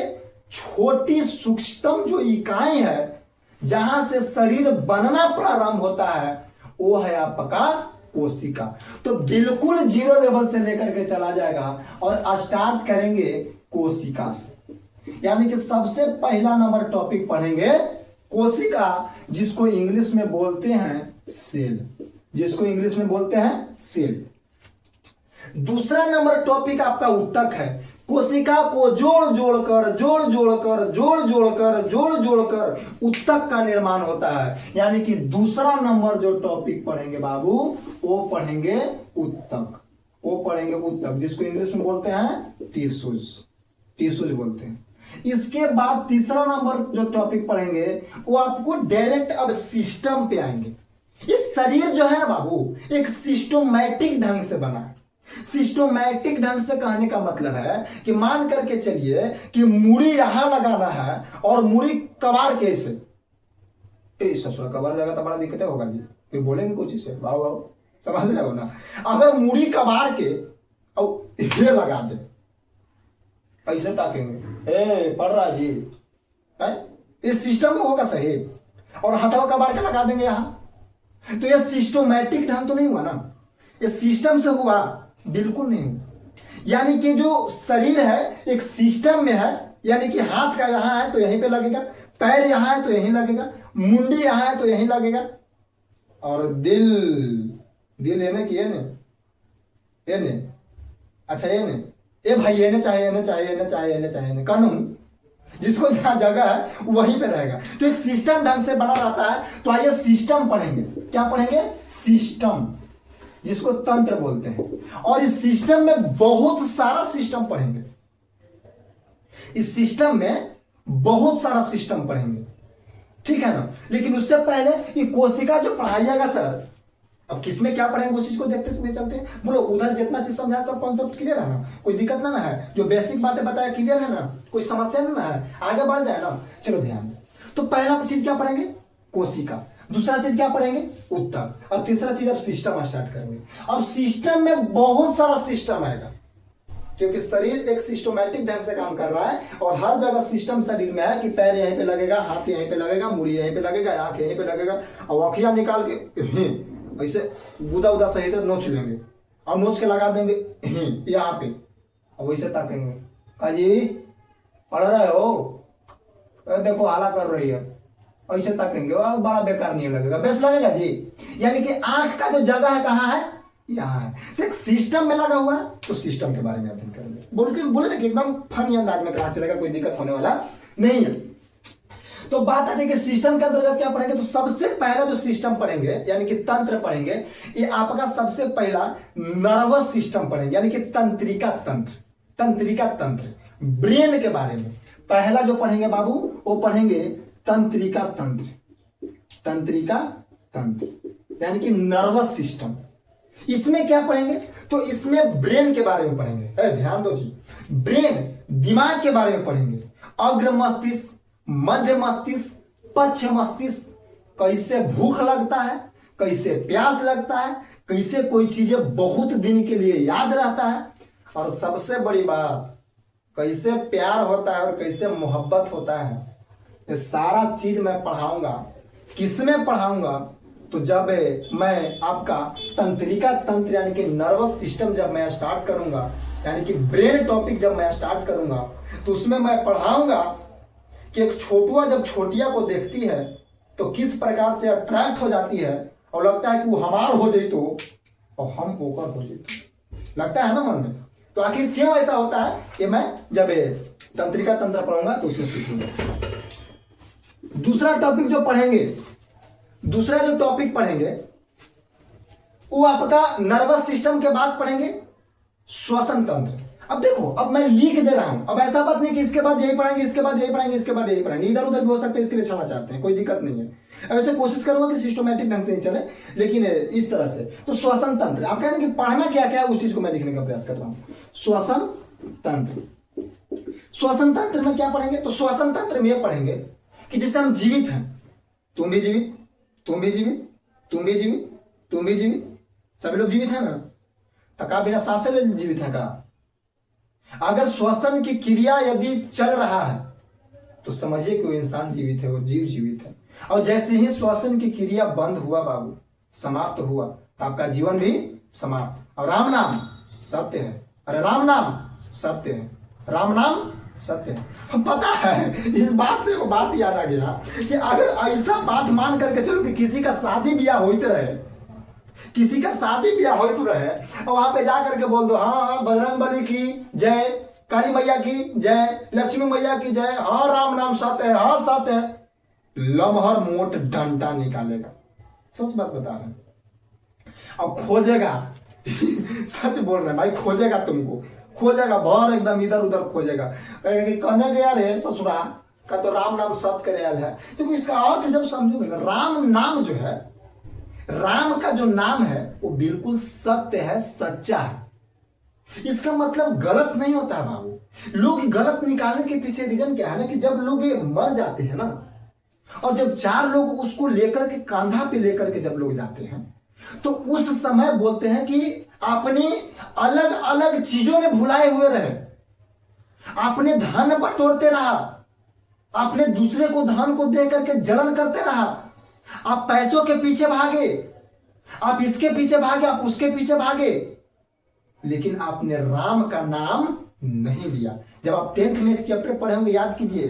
छोटी सूक्ष्मतम जो इकाई है जहां से शरीर बनना प्रारंभ होता है वो है आपका कोशिका। तो बिल्कुल जीरो लेवल से लेकर के चला जाएगा और स्टार्ट करेंगे कोशिका से, यानी कि सबसे पहला नंबर टॉपिक पढ़ेंगे कोशिका, जिसको इंग्लिश में बोलते हैं सेल, जिसको इंग्लिश में बोलते हैं सेल। दूसरा नंबर टॉपिक आपका ऊतक है। कोशिका को जोड़ जोड़कर ऊतक का निर्माण होता है, यानी कि दूसरा नंबर जो टॉपिक पढ़ेंगे बाबू वो पढ़ेंगे ऊतक, वो पढ़ेंगे ऊतक, जिसको इंग्लिश में बोलते हैं टिश्यूज, टिश्यूज बोलते हैं। इसके बाद तीसरा नंबर जो टॉपिक पढ़ेंगे वो आपको डायरेक्ट अब सिस्टम पे आएंगे। इस शरीर जो है ना बाबू एक सिस्टोमैटिक ढंग से बना है। सिस्टोमैटिक ढंग से कहने का मतलब है कि मान करके चलिए कि मुड़ी यहां लगाना है और मुड़ी कबार कैसे, ससुर कबार लगा तो बड़ा दिक्कत होगा जी, फिर बोलेंगे कुछ इसे वाओ वाओ, समझ रहे हो ना। अगर मुड़ी कबार के और ये लगा दे ऐसे ताकेंगे ए पढ़ रहा जी है, इस सिस्टम में होगा सही, और हथवा कबार के लगा देंगे यहां, तो ये सिस्टोमैटिक ढंग तो नहीं हुआ ना, ये सिस्टम से हुआ बिल्कुल नहीं हुआ। यानी कि जो शरीर है एक सिस्टम में है, यानी कि हाथ का यहां है तो यहीं पे लगेगा, पैर यहां है तो यहीं लगेगा, मुंडी यहां है तो यहीं लगेगा, और दिल, दिल ये ने कि ये ने अच्छा ये ने ए भाई ये ने चाहिए कानून, जिसको जहां जगह है वहीं पे रहेगा। तो एक सिस्टम ढंग से बना रहता है। तो आइए सिस्टम पढ़ेंगे। क्या पढ़ेंगे? सिस्टम, जिसको तंत्र बोलते हैं। और इस सिस्टम में बहुत सारा सिस्टम पढ़ेंगे, इस सिस्टम में बहुत सारा सिस्टम पढ़ेंगे, ठीक है ना। लेकिन उससे पहले ये कोशिका जो पढ़ाइएगा सर, अब किसमें क्या पढ़ेंगे उस चीज को देखते हुए चलते हैं। बोलो उधर जितना चीज समझा सब कॉन्सेप्ट क्लियर है ना, कोई दिक्कत ना है, जो बेसिक बातें बताया क्लियर है ना, कोई समस्या ना है, आगे बढ़ जाए ना। चलो ध्यान दे। तो पहला चीज क्या पढ़ेंगे? कोशिका। दूसरा चीज क्या पढ़ेंगे? ऊतक। और तीसरा चीज अब सिस्टम स्टार्ट करेंगे। अब सिस्टम में बहुत सारा सिस्टम आएगा, क्योंकि शरीर एक सिस्टमैटिक ढंग से काम कर रहा है और हर जगह सिस्टम शरीर में है कि पैर यहीं पे लगेगा, हाथ यहीं पे लगेगा, मुड़ी यहीं पे लगेगा, आंख यहीं पे लगेगा, और आँखियां निकाल के ऐसे गुदा उदा सही तो नोच लेंगे और नोच के लगा देंगे यहाँ पे, और वैसे ताकेंगे काजी पढ़ रहे हो, देखो हाला कर रही है, ऐसे ताकेंगे, बड़ा बेकार नहीं लगेगा, बेस लगेगा जी। यानी कि आंख का जो जगह है कहाँ है? यहाँ है। तो एक सिस्टम में लगा हुआ है, तो सिस्टम के बारे में अध्ययन करेंगे। बोले ना कि एकदम फनी अंदाज में क्लास चलेगा, कोई दिक्कत होने वाला नहीं है। तो बात आती है कि सिस्टम के अंतर्गत क्या पढ़ेंगे। तो सबसे पहला जो सिस्टम पढ़ेंगे यानी कि तंत्र पढ़ेंगे, ये आपका सबसे पहला नर्वस सिस्टम पढ़ेंगे, यानी कि तंत्रिका तंत्र, तंत्रिका तंत्र, ब्रेन के बारे में पहला जो पढ़ेंगे बाबू वो पढ़ेंगे तंत्रिका तंत्र, तंत्रिका तंत्र यानी कि नर्वस सिस्टम। इसमें क्या पढ़ेंगे? तो इसमें ब्रेन के बारे में पढ़ेंगे। ध्यान दो जी, ब्रेन दिमाग के बारे में पढ़ेंगे, अग्र मस्तिष्क, मध्य मस्तिष्क, पश्च मस्तिष्क, कैसे भूख लगता है, कैसे प्यास लगता है, कैसे कोई चीजें बहुत दिन के लिए याद रहता है, और सबसे बड़ी बात कैसे प्यार होता है और कैसे मोहब्बत होता है। ये सारा चीज मैं पढ़ाऊंगा। किसमें पढ़ाऊंगा? तो जब मैं आपका तंत्रिका तंत्र यानी कि नर्वस सिस्टम जब मैं स्टार्ट करूंगा, यानी कि ब्रेन टॉपिक जब मैं स्टार्ट करूंगा, तो उसमें मैं पढ़ाऊंगा कि एक छोटुआ जब छोटिया को देखती है तो किस प्रकार से अट्रैक्ट हो जाती है और लगता है कि वो हमार हो जाए तो और हम ओकर हो जाए, लगता है ना मन में। तो आखिर क्यों ऐसा होता है कि मैं जब तंत्रिका तंत्र पढ़ूंगा तो उसमें सीखूंगा। दूसरा टॉपिक जो पढ़ेंगे, दूसरा जो टॉपिक पढ़ेंगे वो आपका नर्वस सिस्टम के बाद पढ़ेंगे श्वसन तंत्र। अब देखो, अब मैं लिख दे रहा हूं, अब ऐसा बात नहीं कि इसके बाद यही पढ़ाएंगे, इसके बाद यही पढ़ाएंगे, इसके बाद यही पढ़ाएंगे, इधर उधर भी हो सकता है, इसके लिए क्षमा चाहते हैं, कोई दिक्कत नहीं है। ऐसे कोशिश करूंगा कि सिस्टमैटिक ढंग से ही चले, लेकिन इस तरह से। तो श्वसन तंत्र, आप कह रहे हैं कि पढ़ना क्या क्या है, उस चीज को मैं लिखने का प्रयास कर रहा हूं। श्वसन तंत्र, श्वसन तंत्र में क्या पढ़ेंगे? तो श्वसन तंत्र में यह पढ़ेंगे कि जैसे हम जीवित हैं, तुम भी जीवित, तुम भी जीवित, तुम भी जीवित, तुम भी जीवित, सभी लोग जीवित है ना? तका बिना सांस चले जीवित है का? अगर श्वसन की क्रिया यदि चल रहा है तो समझिए कि वो इंसान जीवित है, वो जीव जीवित है। और जैसे ही श्वसन की क्रिया बंद हुआ बाबू, समाप्त हुआ, तो आपका जीवन भी समाप्त। और राम नाम सत्य है, अरे राम नाम सत्य है, राम नाम सत्य है। हम पता है, इस बात से वो बात याद आ गया कि अगर ऐसा बात मान करके चलो कि किसी का शादी ब्याह होते रहे, किसी का शादी ब्याह हो तो रहे, और वहां पे जा करके बोल दो हाँ बजरंग बली की जय, काली मैया की जय, लक्ष्मी मैया की जय, हाँ राम नाम सत्य है, हाँ सत्य है, लमहर मोट डंडा निकालेगा। सच बात बता रहे हैं। और खोजेगा सच बोल रहे हैं भाई, खोजेगा तुमको, खोजेगा भर एकदम इधर उधर खोजेगा, कहने गया रे ससुरा का तो राम नाम सत्य करे है। तो इसका अर्थ जब समझोगे ना, राम नाम जो है, राम का जो नाम है वो बिल्कुल सत्य है, सच्चा है। इसका मतलब गलत नहीं होता है बाबू। लोग गलत निकालने के पीछे रीजन क्या है ना, कि जब लोग ये मर जाते हैं ना, और जब चार लोग उसको लेकर के कांधा पे लेकर के जब लोग जाते हैं, तो उस समय बोलते हैं कि आपने अलग अलग चीजों में भुलाए हुए रहे, आपने धन बटोरते रहा, आपने दूसरे को धन को दे करके जलन करते रहा, आप पैसों के पीछे भागे, आप इसके पीछे भागे, आप उसके पीछे भागे, लेकिन आपने राम का नाम नहीं लिया। जब आप 10th में एक चैप्टर पढ़े होंगे, याद कीजिए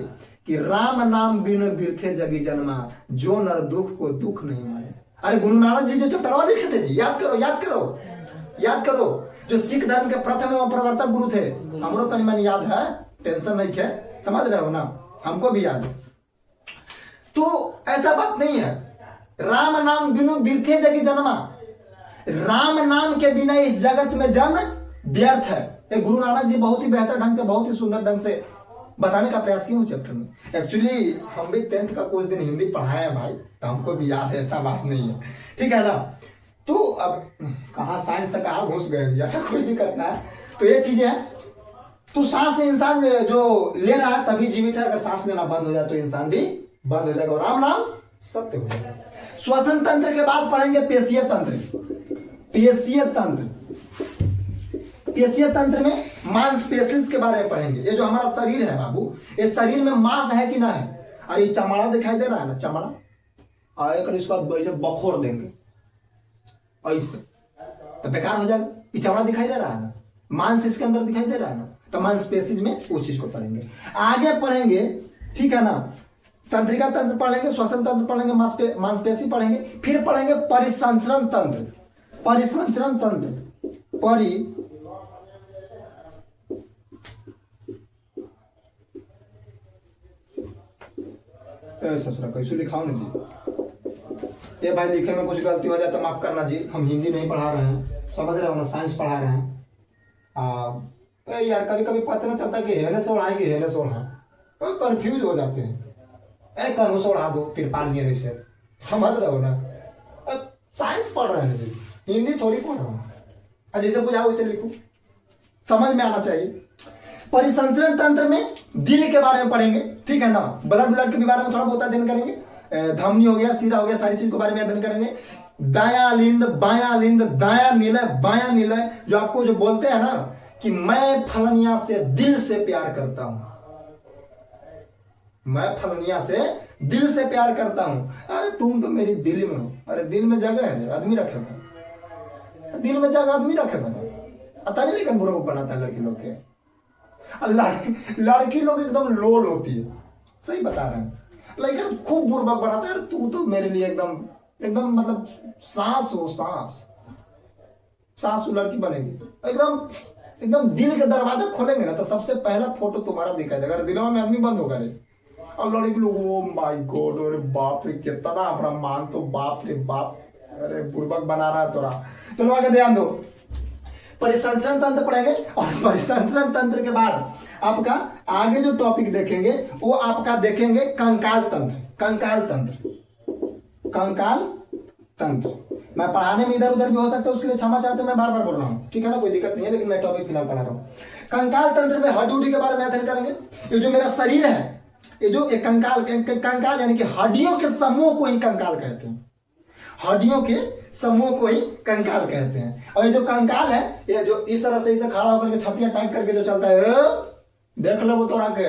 कि राम नाम बिनु बिरथे जगी जन्मा, जो नर दुख को दुख नहीं माने। अरे गुरु नानक जी जो चैप्टर लिखे थे जी, याद करो, याद करो, याद करो, जो सिख धर्म के प्रथम एवं प्रवर्तक गुरु थे। हमरो तन मन याद है, टेंशन नहीं है, समझ रहे हो ना, हमको भी याद है। तो ऐसा बात नहीं है, राम नाम बिनु बिरथे जगी जन्मा, राम नाम के बिना इस जगत में जन्म व्यर्थ है। ये गुरु नानक जी बहुत ही बेहतर ढंग से, बहुत ही सुंदर ढंग से बताने का प्रयास किया चैप्टर में। एक्चुअली हम भी 10th का कुछ दिन हिंदी पढ़ाए हैं भाई, तो हमको भी याद है, ऐसा बात नहीं है, ठीक है ना। तो अब कहाँ साइंस से कहाँ घुस गए, ऐसा कोई दिक्कत ना है। तो ये चीजें है। तो सांस इंसान जो ले रहा है तभी जीवित है, अगर सांस लेना बंद हो जाए तो इंसान भी बंद हो जाएगा, और राम नाम सत्य हो जाएगा। श्वसन तंत्र के बाद पढ़ेंगे पेशीय तंत्र। पेशीय तंत्र, पेशीय तंत्र में मांसपेशी के बारे में पढ़ेंगे। ये जो हमारा शरीर है बाबू, इस शरीर में मांस है कि ना है? अरे चमड़ा दिखाई दे रहा है ना, चमड़ा आकर इसको बखोर देंगे ऐसे, तो बेकार हो जाएगा। ये चमड़ा दिखाई दे रहा है ना, मांस इसके अंदर दिखाई दे रहा है ना, तो मांसपेशी में उस चीज को पढ़ेंगे। आगे पढ़ेंगे, ठीक है ना, तंत्रिका तंत्र पढ़ेंगे, श्वसन तंत्र पढ़ेंगे, मांसपेशी पढ़ेंगे, फिर पढ़ेंगे परिसंचरण तंत्र। परिसंचरण तंत्र, ससुरा कैसे लिखाओ ना जी, ये भाई लिखे में कुछ गलती हो जाए तो माफ करना जी, हम हिंदी नहीं पढ़ा रहे हैं, समझ रहे हो ना, साइंस पढ़ा रहे हैं। यार कभी कभी पता नहीं चलता कि हेने से उड़ाएंगे, हेने से उड़ा, तो कंफ्यूज हो जाते हैं। कानून से उड़ा दो तिरपाल ये से, समझ रहे हो ना। साइंस पढ़ रहे हैं जी, हिंदी थोड़ी पढ़ रहा हूँ, जैसे बुझाओ वैसे लिखो, समझ में आना चाहिए। परिसंचरण तंत्र में दिल के बारे में पढ़ेंगे, ठीक है ना, ब्लड ब्लड के बारे में थोड़ा बहुत अध्ययन करेंगे, धमनी हो गया, सिरा हो गया, सारी चीज के बारे में अध्ययन करेंगे। दाया लिंद, बाया लिंद, दाया निलय, बाया निलय, जो आपको जो बोलते हैं ना कि मैं फलनिया से दिल से प्यार करता हूं, मैं फलनिया से दिल से प्यार करता हूं, अरे तुम तो मेरी दिल में हो। अरे दिल में जगह है, आदमी रखे बना, दिल में जगह आदमी रखे बना, अता नहीं, लेकिन बुरा बनाता है लड़की लोग के, लड़की लोग एकदम लोल होती है, सही बता रहे हैं, लेकिन खूब बुर्बक बनाता है। तू तो मेरे लिए एकदम एकदम मतलब सांस हो, सांस लड़की बनेगी एकदम, एकदम दिल के दरवाजा खोलेंगे ना तो सबसे पहला फोटो तुम्हारा दिखाई देगा। दिलवा में आदमी बंद होगा रे, और लड़की लोग ओ माय गॉड, अरे बाप रे कितना अपना मान, तो बाप रे बाप, अरे बुर्बक बना रहा है तोरा। चलो आगे ध्यान दो। परिसंचरण तंत्र पढ़ेंगे और परिसंचरण तंत्र के बाद आपका आगे जो टॉपिक देखेंगे वो आपका देखेंगे कंकाल तंत्र। कंकाल तंत्र, कंकाल तंत्र। मैं पढ़ाने में इधर उधर भी हो सकता है, उसके लिए क्षमा चाहते मैं बार बार बोल रहा हूँ, ठीक है ना, कोई दिक्कत नहीं है, लेकिन मैं टॉपिक फिलहाल पढ़ा रहा हूँ। कंकाल तंत्र में हड्डी उड्डी के बारे में अध्ययन करेंगे। ये जो मेरा शरीर है, ये जो एक कंकाल, कंकाल यानी कि हड्डियों के समूह को ही कंकाल कहते हैं। हड्डियों के समूह को ही कंकाल कहते हैं। और ये जो कंकाल है, ये जो इस तरह से इसे खड़ा होकर के छतिया टाइट करके जो चलता है, देख लो वो तो आके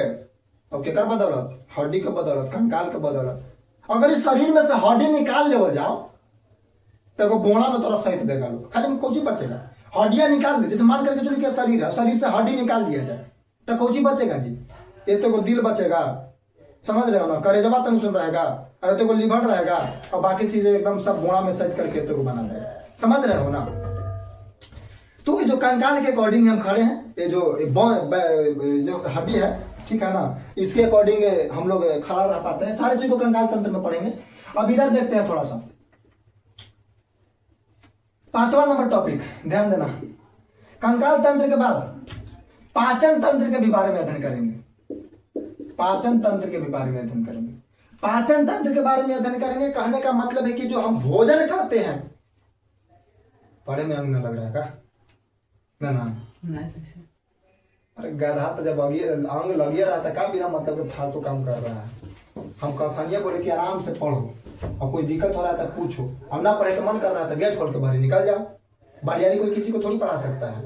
अब क्या कर बदौलत, हड्डी के बदौलत, कंकाल के बदौलत। अगर इस शरीर में से हड्डी निकाल ले जाओ तो बोना में थोड़ा सहित देगा लोग, खाली में कोची बचेगा। हड्डियां निकाल लो, जैसे मान करके चलो क्या शरीर है, शरीर से हड्डी निकाल दिया जाए तो कोची बचेगा जी? ये तो दिल बचेगा, समझ रहे हो ना, करेजवा तंग सुन रहेगा, अरे तो लिवर रहेगा और बाकी चीजें एकदम सब बोना में सहित करके तो बना रहेगा, समझ रहे हो ना। तो ये जो कंकाल के अकॉर्डिंग हम खड़े हैं, ये जो हड्डी है, ठीक है ना, इसके अकॉर्डिंग हम लोग खड़ा रह पाते हैं। सारे चीज को कंकाल तंत्र में पढ़ेंगे। अब इधर देखते हैं थोड़ा सा 5वां नंबर टॉपिक, ध्यान देना। कंकाल तंत्र के बाद पाचन तंत्र के भी बारे में अध्ययन करेंगे। पाचन तंत्र के भी बारे में अध्ययन करेंगे। पाचन तंत्र के बारे में अध्ययन करेंगे, कहने का मतलब है कि जो हम भोजन करते हैं, पढ़े में अंग न लग रहा है का ना? अरे गधा तो जब अंग लगिए रहा था का बिना मतलब के फालतू काम कर रहा है। हम कखनिया बोले कि आराम से पढ़ो और कोई दिक्कत हो रहा था पूछो, और ना पढ़े का मन कर रहा था गेट खोल के बाहर निकल जाओ। बारियारी कोई किसी को थोड़ी पढ़ा सकता है,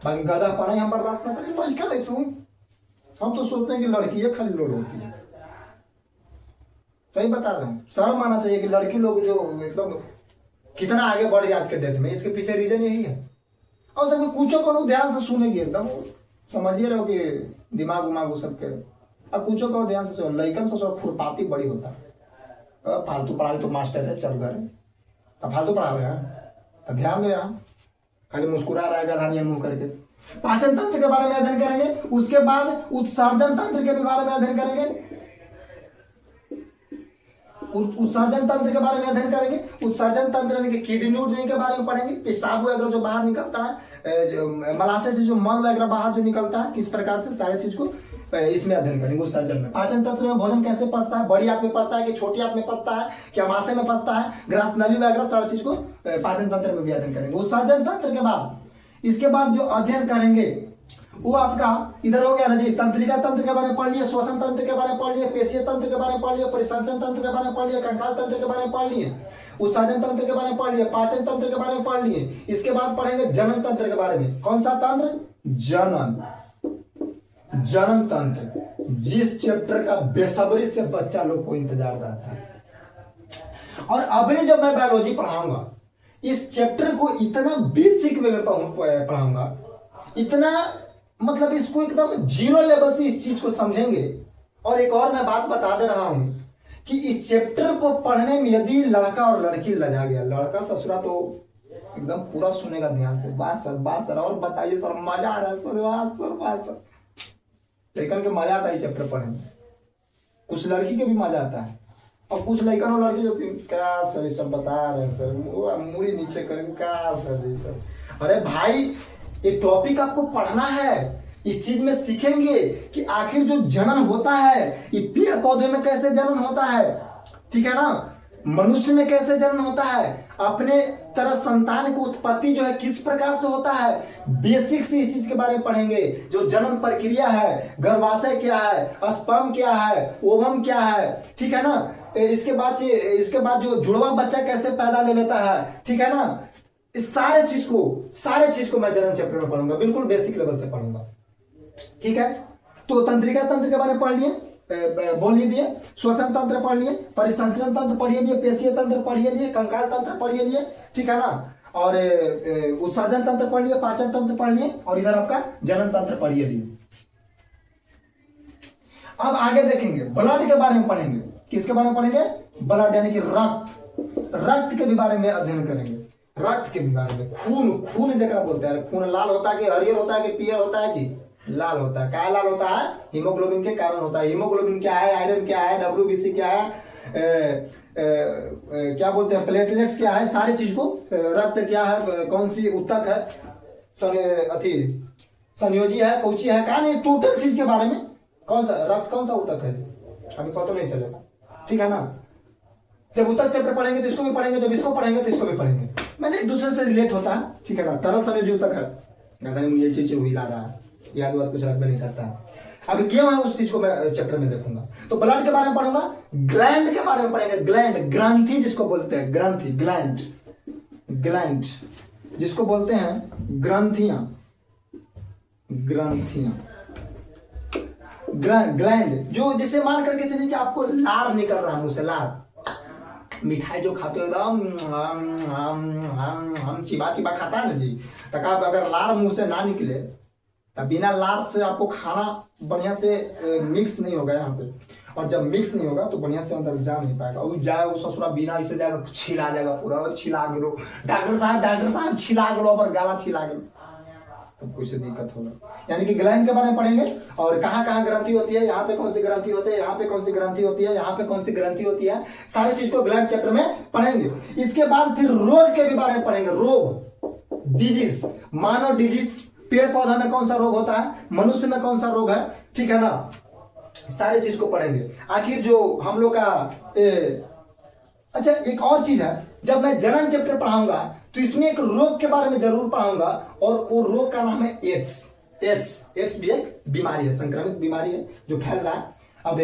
बाकी गधा पढ़ाई हम बर्दाश्त ना करें। लड़का ऐसे हम तो सोचते हैं कि लड़की है खाली लोड होती है। सही बता रहे हैं, शर्म आना चाहिए कि लड़की लोग जो एकदम कितना आगे बढ़ गया आज के डेट में, इसके पीछे रीजन यही है। और सब कुछ को ध्यान से सुनेगी, एकदम समझिए रहो कि दिमाग उमाग सबके, अब कुछ को ध्यान से सुनो। लड़कन से खुरपाती बड़ी होता है, फालतू पढ़ा तो मास्टर है चल घर, अब फालतू पढ़ा रहे हैं तो ध्यान दो यहाँ, खाली मुस्कुरा रहा है गधानिया मुंह करके। पाचन तंत्र के बारे में अध्ययन करेंगे। उसके बाद उत्सर्जन तंत्र के बारे में अध्ययन करेंगे। उत्सर्जन तंत्र के बारे में अध्ययन करेंगे। उत्सर्जन तंत्र यानी कि किडनी उडनी के बारे में पढ़ेंगे। पेशाब वगैरह जो बाहर निकलता है, मलाशय से जो मल वगैरह बाहर जो निकलता है, किस प्रकार से, सारे चीज को इसमें अध्ययन करेंगे उत्सर्जन में। पाचन तंत्र में भोजन कैसे पचता है, बड़ी आंत में पचता है कि छोटी आंत में पचता है, क्या आमाशय में पचता है, ग्रासनली वगैरह सारी चीज को पाचन तंत्र में भी अध्ययन करेंगे। उत्सर्जन तंत्र के बाद इसके बाद जो अध्ययन करेंगे वो आपका इधर हो गया ना जी। तंत्रिका तंत्र के बारे में पढ़ लिए, श्वसन तंत्र के बारे में पढ़ लिए, पेशीय तंत्र के बारे में पढ़ लिए, परिसंचरण तंत्र के बारे में पढ़ लिए, कंकाल तंत्र के बारे में पढ़ लिए, उत्सर्जन तंत्र के बारे में पढ़ लिए, पाचन तंत्र के बारे में पढ़ लिए। इसके बाद पढ़ेंगे जनन तंत्र के बारे में। कौन सा तंत्र? जनन। जनन तंत्र, जिस चैप्टर का बेसब्री से बच्चा लोग को इंतजार रहता है। और अभी जब मैं बायोलॉजी पढ़ाऊंगा, इस चैप्टर को इतना बेसिक में मैं पढ़ाऊंगा, इतना मतलब इसको एकदम जीरो लेवल से इस चीज को समझेंगे। और एक और मैं बात बता दे रहा हूं कि इस चैप्टर को पढ़ने में यदि लड़का और लड़की लजा गया, लड़का ससुरा तो एकदम पूरा सुनेगा ध्यान से, बात सर और बताइए सर, मजा आ रहा है सर, वाह सर। लेकिन के मजा आता है चैप्टर पढ़ने में, कुछ लड़की के भी मजा आता है और कुछ लड़का और लड़की जो क्या सर ये सब बता रहे हैं सर, मुड़ी नीचे करेंगे क्या सर ये सब। अरे भाई ये टॉपिक आपको पढ़ना है, इस चीज में सीखेंगे कि आखिर जो जनन होता है, ये पेड़ पौधे में कैसे जनन होता है, ठीक है ना, मनुष्य में कैसे जन्म होता है, अपने तरह संतान की उत्पत्ति जो है किस प्रकार से होता है, बेसिक से इस चीज के बारे में पढ़ेंगे। जो जन्म प्रक्रिया है, गर्भाशय क्या है, स्पर्म क्या है, ओवम क्या है, ठीक है ना, इसके बाद जो जुड़वा बच्चा कैसे पैदा ले लेता है, ठीक है ना, इस सारे चीज को मैं जनन चैप्टर में पढ़ूंगा, बिल्कुल बेसिक लेवल से पढ़ूंगा, ठीक है। तो तंत्रिका तंत्र के बारे में पढ़ लिए, बोल लीजिए, श्वसन तंत्र पढ़ लिए, परिसंचरण तंत्र पढ़िए लिए, पेशीय तंत्र पढ़िए लिए, कंकाल तंत्र पढ़िए लिए, ठीक है ना, और उत्सर्जन तंत्र पढ़ लिए, पाचन तंत्र पढ़ लिए, और इधर आपका जनन तंत्र पढ़िए लिए। अब आगे देखेंगे ब्लड के बारे में पढ़ेंगे। किसके बारे में पढ़ेंगे? ब्लड यानी कि रक्त के भी बारे में अध्ययन करेंगे। रक्त के भी बारे में, खून जगह बोलते हैं, खून लाल होता है कि हरियर होता है कि पीयर होता है जी? लाल होता है। क्या लाल होता है? हीमोग्लोबिन के कारण होता है। हीमोग्लोबिन क्या है, आयरन क्या है, WBC क्या है, क्या बोलते हैं, प्लेटलेट्स क्या है, सारी चीज को, रक्त क्या है, कौन सी ऊतक है, अथी संयोजी है, कौची है, कहा नहीं, टोटल चीज के बारे में। कौन सा रक्त कौन सा ऊतक है, हमें पता नहीं चलेगा, ठीक है ना। जब ऊतक चैप्टर पढ़ेंगे तो इसको भी पढ़ेंगे, जब इसको पढ़ेंगे तो इसको भी पढ़ेंगे, मैंने एक दूसरे से रिलेट होता है, ठीक है ना। तरल संयोजी ऊतक है, कहता नहीं मुझे ये चीज हिला रहा है, याद वाद कुछ रखना नहीं करता है। अभी क्यों है उस चीज को मैं चैप्टर में देखूंगा। तो ब्लड के बारे में पढ़ूंगा, ग्लैंड के बारे में पढ़ेंगे, ग्लैंड, ग्रंथि जिसको बोलते हैं, ग्रंथि, ग्लैंड, ग्लैंड जिसको बोलते हैं ग्रंथियां, ग्रंथियां, ग्लैंड, जो जिसे मान करके चलिए कि आपको लार निकल रहा है मुंह से, लार, मिठाई जो खाते हो एकदम हम चिबा चिबा खाता है ना जी, तक आप अगर लार मुंह से ना निकले तब बिना लार से आपको खाना बढ़िया से मिक्स नहीं होगा यहाँ पे, और जब मिक्स नहीं होगा तो बढ़िया से अंदर जा नहीं पाएगा, वो जाए वो ससुरा बिना इसे जाएगा, छिला जाएगा पूरा, छिला गलो डॉक्टर साहब छिला गलो, पर गाला छिला गलो, तब कुछ दिक्कत होगा। यानी कि ग्लैंड के बारे में पढ़ेंगे, और कहाँ कहाँ ग्रंथि होती है, यहाँ पे कौन सी ग्रंथि होती है, यहाँ पे कौन सी ग्रंथि होती है, यहाँ पे कौन सी ग्रंथि होती है, सारी चीज को ग्लैंड चैप्टर में पढ़ेंगे। इसके बाद फिर रोग के भी बारे में पढ़ेंगे, रोग, डिजीज, मानव डिजीज, पेड़ पौधा में कौन सा रोग होता है, मनुष्य में कौन सा रोग है, ठीक है ना, सारे चीज को पढ़ेंगे। आखिर जो हम लोग का अच्छा एक और चीज है, जब मैं जनन चैप्टर पढ़ाऊंगा तो इसमें एक रोग के बारे में जरूर पढ़ाऊंगा, और वो रोग का नाम है एड्स। एड्स भी एक बीमारी है, संक्रमित बीमारी है जो फैल रहा है। अब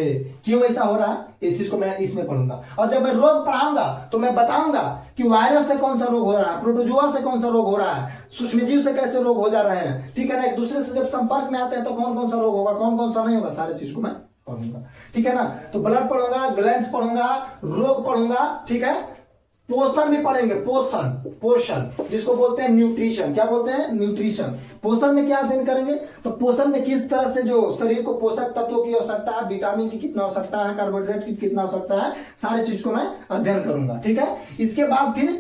क्यों ऐसा हो रहा है, इस चीज को मैं इसमें पढ़ूंगा। और जब मैं रोग पढ़ाऊंगा तो मैं बताऊंगा कि वायरस से कौन सा रोग हो रहा है, प्रोटोजोआ से कौन सा रोग हो रहा है, सूक्ष्मजीव से कैसे रोग हो जा रहे हैं, ठीक है ना। एक दूसरे से जब संपर्क में आते हैं तो कौन कौन सा रोग होगा, कौन कौन सा नहीं होगा, सारे चीज को मैं पढ़ूंगा, ठीक है ना। तो ब्लड पढ़ूंगा, ग्लैंड्स पढ़ूंगा, रोग पढ़ूंगा, ठीक है। पोषण भी पढ़ेंगे, पोषण, पोषण जिसको बोलते हैं न्यूट्रिशन, क्या बोलते हैं, न्यूट्रिशन। पोषण में क्या अध्ययन करेंगे, तो पोषण में किस तरह से जो शरीर को पोषक तत्वों की आवश्यकता है, विटामिन की कितना आवश्यकता है, कार्बोहाइड्रेट की कितना आवश्यकता है, सारी चीज को मैं अध्ययन करूंगा, ठीक है। इसके बाद फिर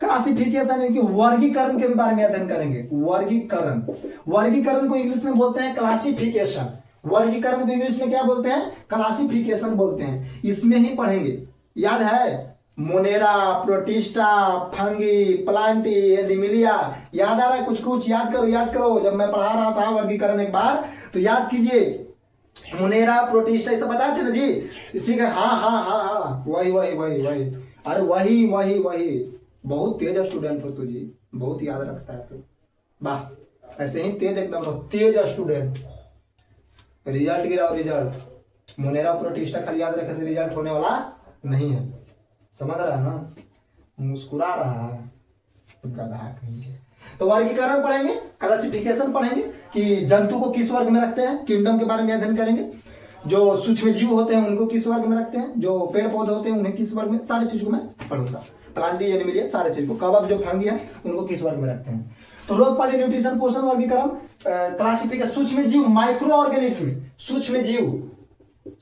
क्लासिफिकेशन, यानी कि वर्गीकरण के बारे में अध्ययन करेंगे। वर्गीकरण, वर्गीकरण को इंग्लिश में बोलते हैं क्लासिफिकेशन। वर्गीकरण को इंग्लिश में क्या बोलते हैं, क्लासिफिकेशन बोलते हैं। इसमें ही पढ़ेंगे, याद है, Monera, protista, fungi, Plantae, Animalia, याद आ रहा है कुछ कुछ, याद करो याद करो। जब मैं पढ़ा रहा था वर्गीकरण एक बार तो याद कीजिए, मोनेरा, प्रोटिस्टा, ये सब बताए थे ना जी, ठीक है, हाँ हाँ हाँ हाँ, वही वही वही वही, अरे वही वही वही, बहुत तेज स्टूडेंट हो तू जी, बहुत याद रखता है तू, वाह, ऐसे ही तेज एकदम रहो, तेज स्टूडेंट। रिजल्ट गिराओ, रिजल्ट, मोनेरा प्रोटिस्टा खाली याद रखे से रिजल्ट होने वाला नहीं है, समझ रहा है ना, मुस्कुरा रहा है, गधा कहीं के। तो वर्गीकरण पढ़ेंगे, क्लासिफिकेशन पढ़ेंगे कि जंतु को किस वर्ग में रखते हैं, किंगडम के बारे में अध्ययन करेंगे। जो सूक्ष्म जीव होते हैं उनको किस वर्ग में रखते हैं, जो पेड़ पौधे होते हैं उन्हें किस वर्ग में, सारी चीज को मैं पढ़ूंगा। प्लांटी एनिमलिया, सारे चीज को, कवक जो फंगी है उनको किस वर्ग में रखते हैं। तो रोग, पाली, न्यूट्रिशन, पोषण, वर्गीकरण, क्लासिफिकेशन, सूक्ष्म जीव, माइक्रो ऑर्गेनिज्म, सूक्ष्म जीव,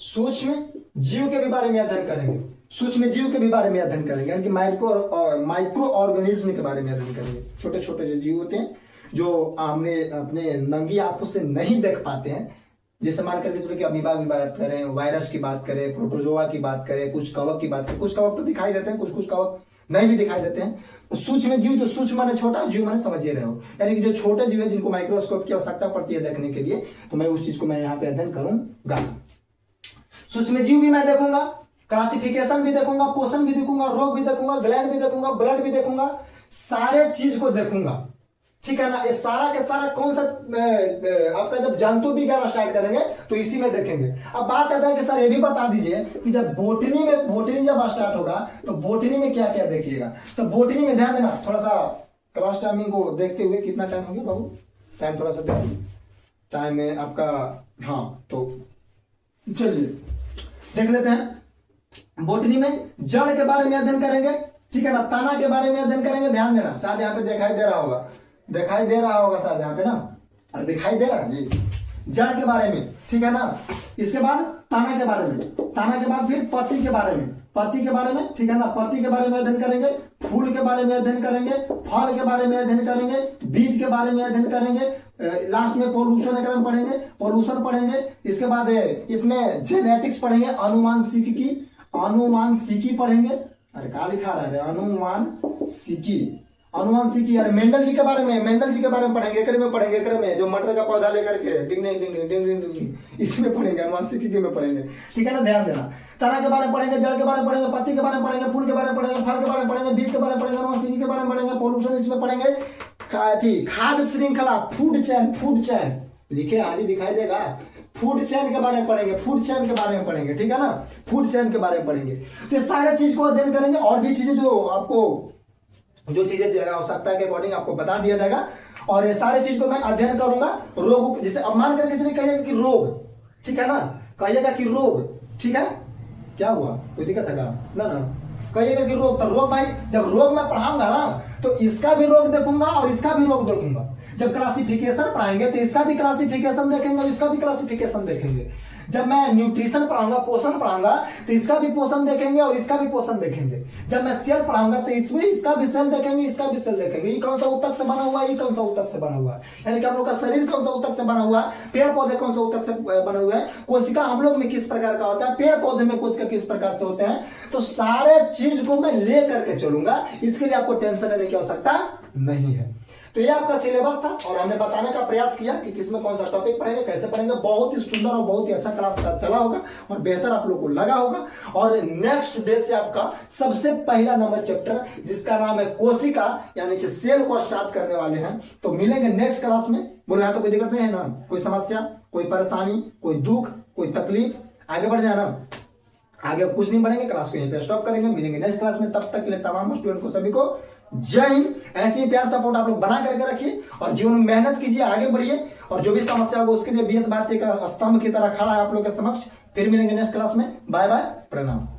सूक्ष्म जीव के भी बारे में अध्ययन करेंगे, सूक्ष्म जीव के भी बारे में अध्ययन करेंगे, यानी कि माइक्रो ऑर्गेनिज्म के बारे में अध्ययन करेंगे। छोटे छोटे जो जीव होते हैं जो हमने अपने नंगी आंखों से नहीं देख पाते हैं, जैसे मान करके चलो कि अमीबा की बात करें, वायरस की बात करें, प्रोटोजोआ की बात करें, कुछ कवक की बात करें, कुछ कवक तो दिखाई देते हैं, कुछ कुछ कवक नहीं भी दिखाई देते हैं। तो सूक्ष्म जीव, जो सूक्ष्म माने छोटा, जीव माने समझिए रहे हो, यानी कि जो छोटे जीव है जिनको माइक्रोस्कोप की आवश्यकता पड़ती है देखने के लिए, तो मैं उस चीज को मैं यहाँ पे अध्ययन करूंगा। सूक्ष्म जीव भी मैं देखूंगा, क्लासिफिकेशन भी देखूंगा, पोषण भी देखूंगा, रोग भी देखूंगा, ग्लैंड भी देखूंगा, ब्लड भी देखूंगा, सारे चीज को देखूंगा, ठीक है ना। ये सारा के सारा कौन सा आपका जब जंतु विज्ञान स्टार्ट करेंगे तो इसी में देखेंगे। अब बात आता है कि सर ये भी बता दीजिए कि जब बोटनी जब स्टार्ट होगा तो बोटनी में क्या क्या देखिएगा। तो बोटनी में ध्यान देना, थोड़ा सा क्लास टाइमिंग को देखते हुए, कितना टाइम हो गया बाबू, टाइम थोड़ा सा देखिए, टाइम है आपका, हाँ तो चलिए देख लेते हैं। बोटनी में जड़ के बारे में अध्ययन करेंगे, ठीक है ना, तना के बारे में अध्ययन करेंगे। ध्यान देना, शायद यहाँ पे दिखाई दे रहा होगा, दिखाई दे रहा होगा शायद यहाँ पे ना, अरे दिखाई दे रहा है जी, जड़ के बारे में, ठीक है ना। इसके बाद तना के बारे में, तना के बाद फिर पत्ती के बारे में, पत्ती के बारे में, ठीक है ना, पत्ती के बारे में अध्ययन करेंगे, फूल के बारे में अध्ययन करेंगे, फल के बारे में अध्ययन करेंगे, बीज के बारे में अध्ययन करेंगे, लास्ट में पॉल्यूशन अगर पढ़ेंगे, पॉल्यूशन पढ़ेंगे। इसके बाद इसमें जेनेटिक्स पढ़ेंगे, अनुवांशिकी पढ़ेंगे, अरे क्या लिखा रहा है, अनुवांशिकी, अनुवांशिकी यार मेंडल जी के बारे में, मेंडल जी के बारे में पढ़ेंगे, एकरे में पढ़ेंगे, एकरे में जो मटर का पौधा लेकर के डिंग डिंग डिंग डिंग डिंग डिंग इसमें पढ़ेंगे, अनुवांशिकी के में पढ़ेंगे, ठीक है ना, ध्यान देना। तना के बारे में पढ़ेंगे, जड़ के बारे में पढ़ेंगे, पत्ती के बारे में पढ़ेंगे, फूल के बारे में पढ़ेंगे, फल के बारे में पढ़ेंगे, बीज के बारे में पढ़ेंगे, अनुवांशिकी के बारे में पढ़ेंगे, पॉल्यूशन इसमें पढ़ेंगे, खाद्य श्रृंखला, फूड चैन, फूड चैन लिखे आज ही दिखाई देगा, फूड चैन के बारे में पढ़ेंगे, फूड चैन के बारे में पढ़ेंगे, ठीक है ना, फूड चैन के बारे में पढ़ेंगे। तो ये सारे चीज को अध्ययन करेंगे, और भी चीजें जो आपको जो चीजें आवश्यकता के अकॉर्डिंग आपको बता दिया जाएगा, और ये सारे चीज को मैं अध्ययन करूंगा। रोग जैसे अब मान करके चलिए कहिएगा कि रोग, ठीक है ना, कहिएगा कि रोग, ठीक है, क्या हुआ, कोई दिक्कत है क्या, ना कहिएगा कि रोग, तो रोग भाई जब रोग मैं पढ़ाऊंगा ना तो इसका भी रोग देखूंगा और इसका भी रोग देखूंगा। जब क्लासिफिकेशन पढ़ाएंगे तो इसका भी क्लासिफिकेशन देखेंगे और इसका भी क्लासिफिकेशन देखेंगे। जब मैं न्यूट्रिशन पढ़ाऊंगा, पोषण पढ़ाऊंगा, तो इसका भी पोषण देखेंगे और इसका भी पोषण देखेंगे। जब मैं सेल पढ़ाऊंगा तो इसमें इसका भी सेल देखेंगे, इसका भी सेल देखेंगे। ये कौन सा ऊतक से बना हुआ है, ये कौन सा ऊतक से बना हुआ है, यानी कि हम लोग का शरीर कौन सा ऊतक से बना हुआ है, पेड़ पौधे कौन सा ऊतक से बने हुए हैं, कोशिका हम लोग में किस प्रकार का होता है, पेड़ पौधे में कोशिका किस प्रकार से होते हैं। तो सारे चीज को मैं ले करके चलूंगा, इसके लिए आपको टेंशन लेने की आवश्यकता नहीं है। तो ये आपका सिलेबस था और हमने बताने का प्रयास किया कि किसमें कौन सा टॉपिक पढ़ेंगे, कैसे पढ़ेंगे। बहुत ही सुंदर और बहुत ही अच्छा क्लास चला होगा और बेहतर आप लोगों को लगा होगा। और नेक्स्ट डे से आपका सबसे पहला नंबर चैप्टर जिसका नाम है कोशिका यानी कि सेल को स्टार्ट करने वाले हैं। तो मिलेंगे नेक्स्ट क्लास में। बोले यहाँ तो कोई दिक्कत नहीं है ना, कोई समस्या, कोई परेशानी, कोई दुख, कोई तकलीफ, आगे बढ़ जाए ना, आगे कुछ नहीं बढ़ेंगे, क्लास को यहीं पे स्टॉप करेंगे। मिलेंगे नेक्स्ट क्लास में, तब तक के लिए तमाम स्टूडेंट को सभी को जय हिंद। ऐसी प्यार सपोर्ट आप लोग बना करके रखिए और जीवन में मेहनत कीजिए, आगे बढ़िए। और जो भी समस्या होगा उसके लिए बीएस भारती का स्तंभ की तरह खड़ा है आप लोग के समक्ष। फिर मिलेंगे नेक्स्ट क्लास में। बाय बाय, प्रणाम।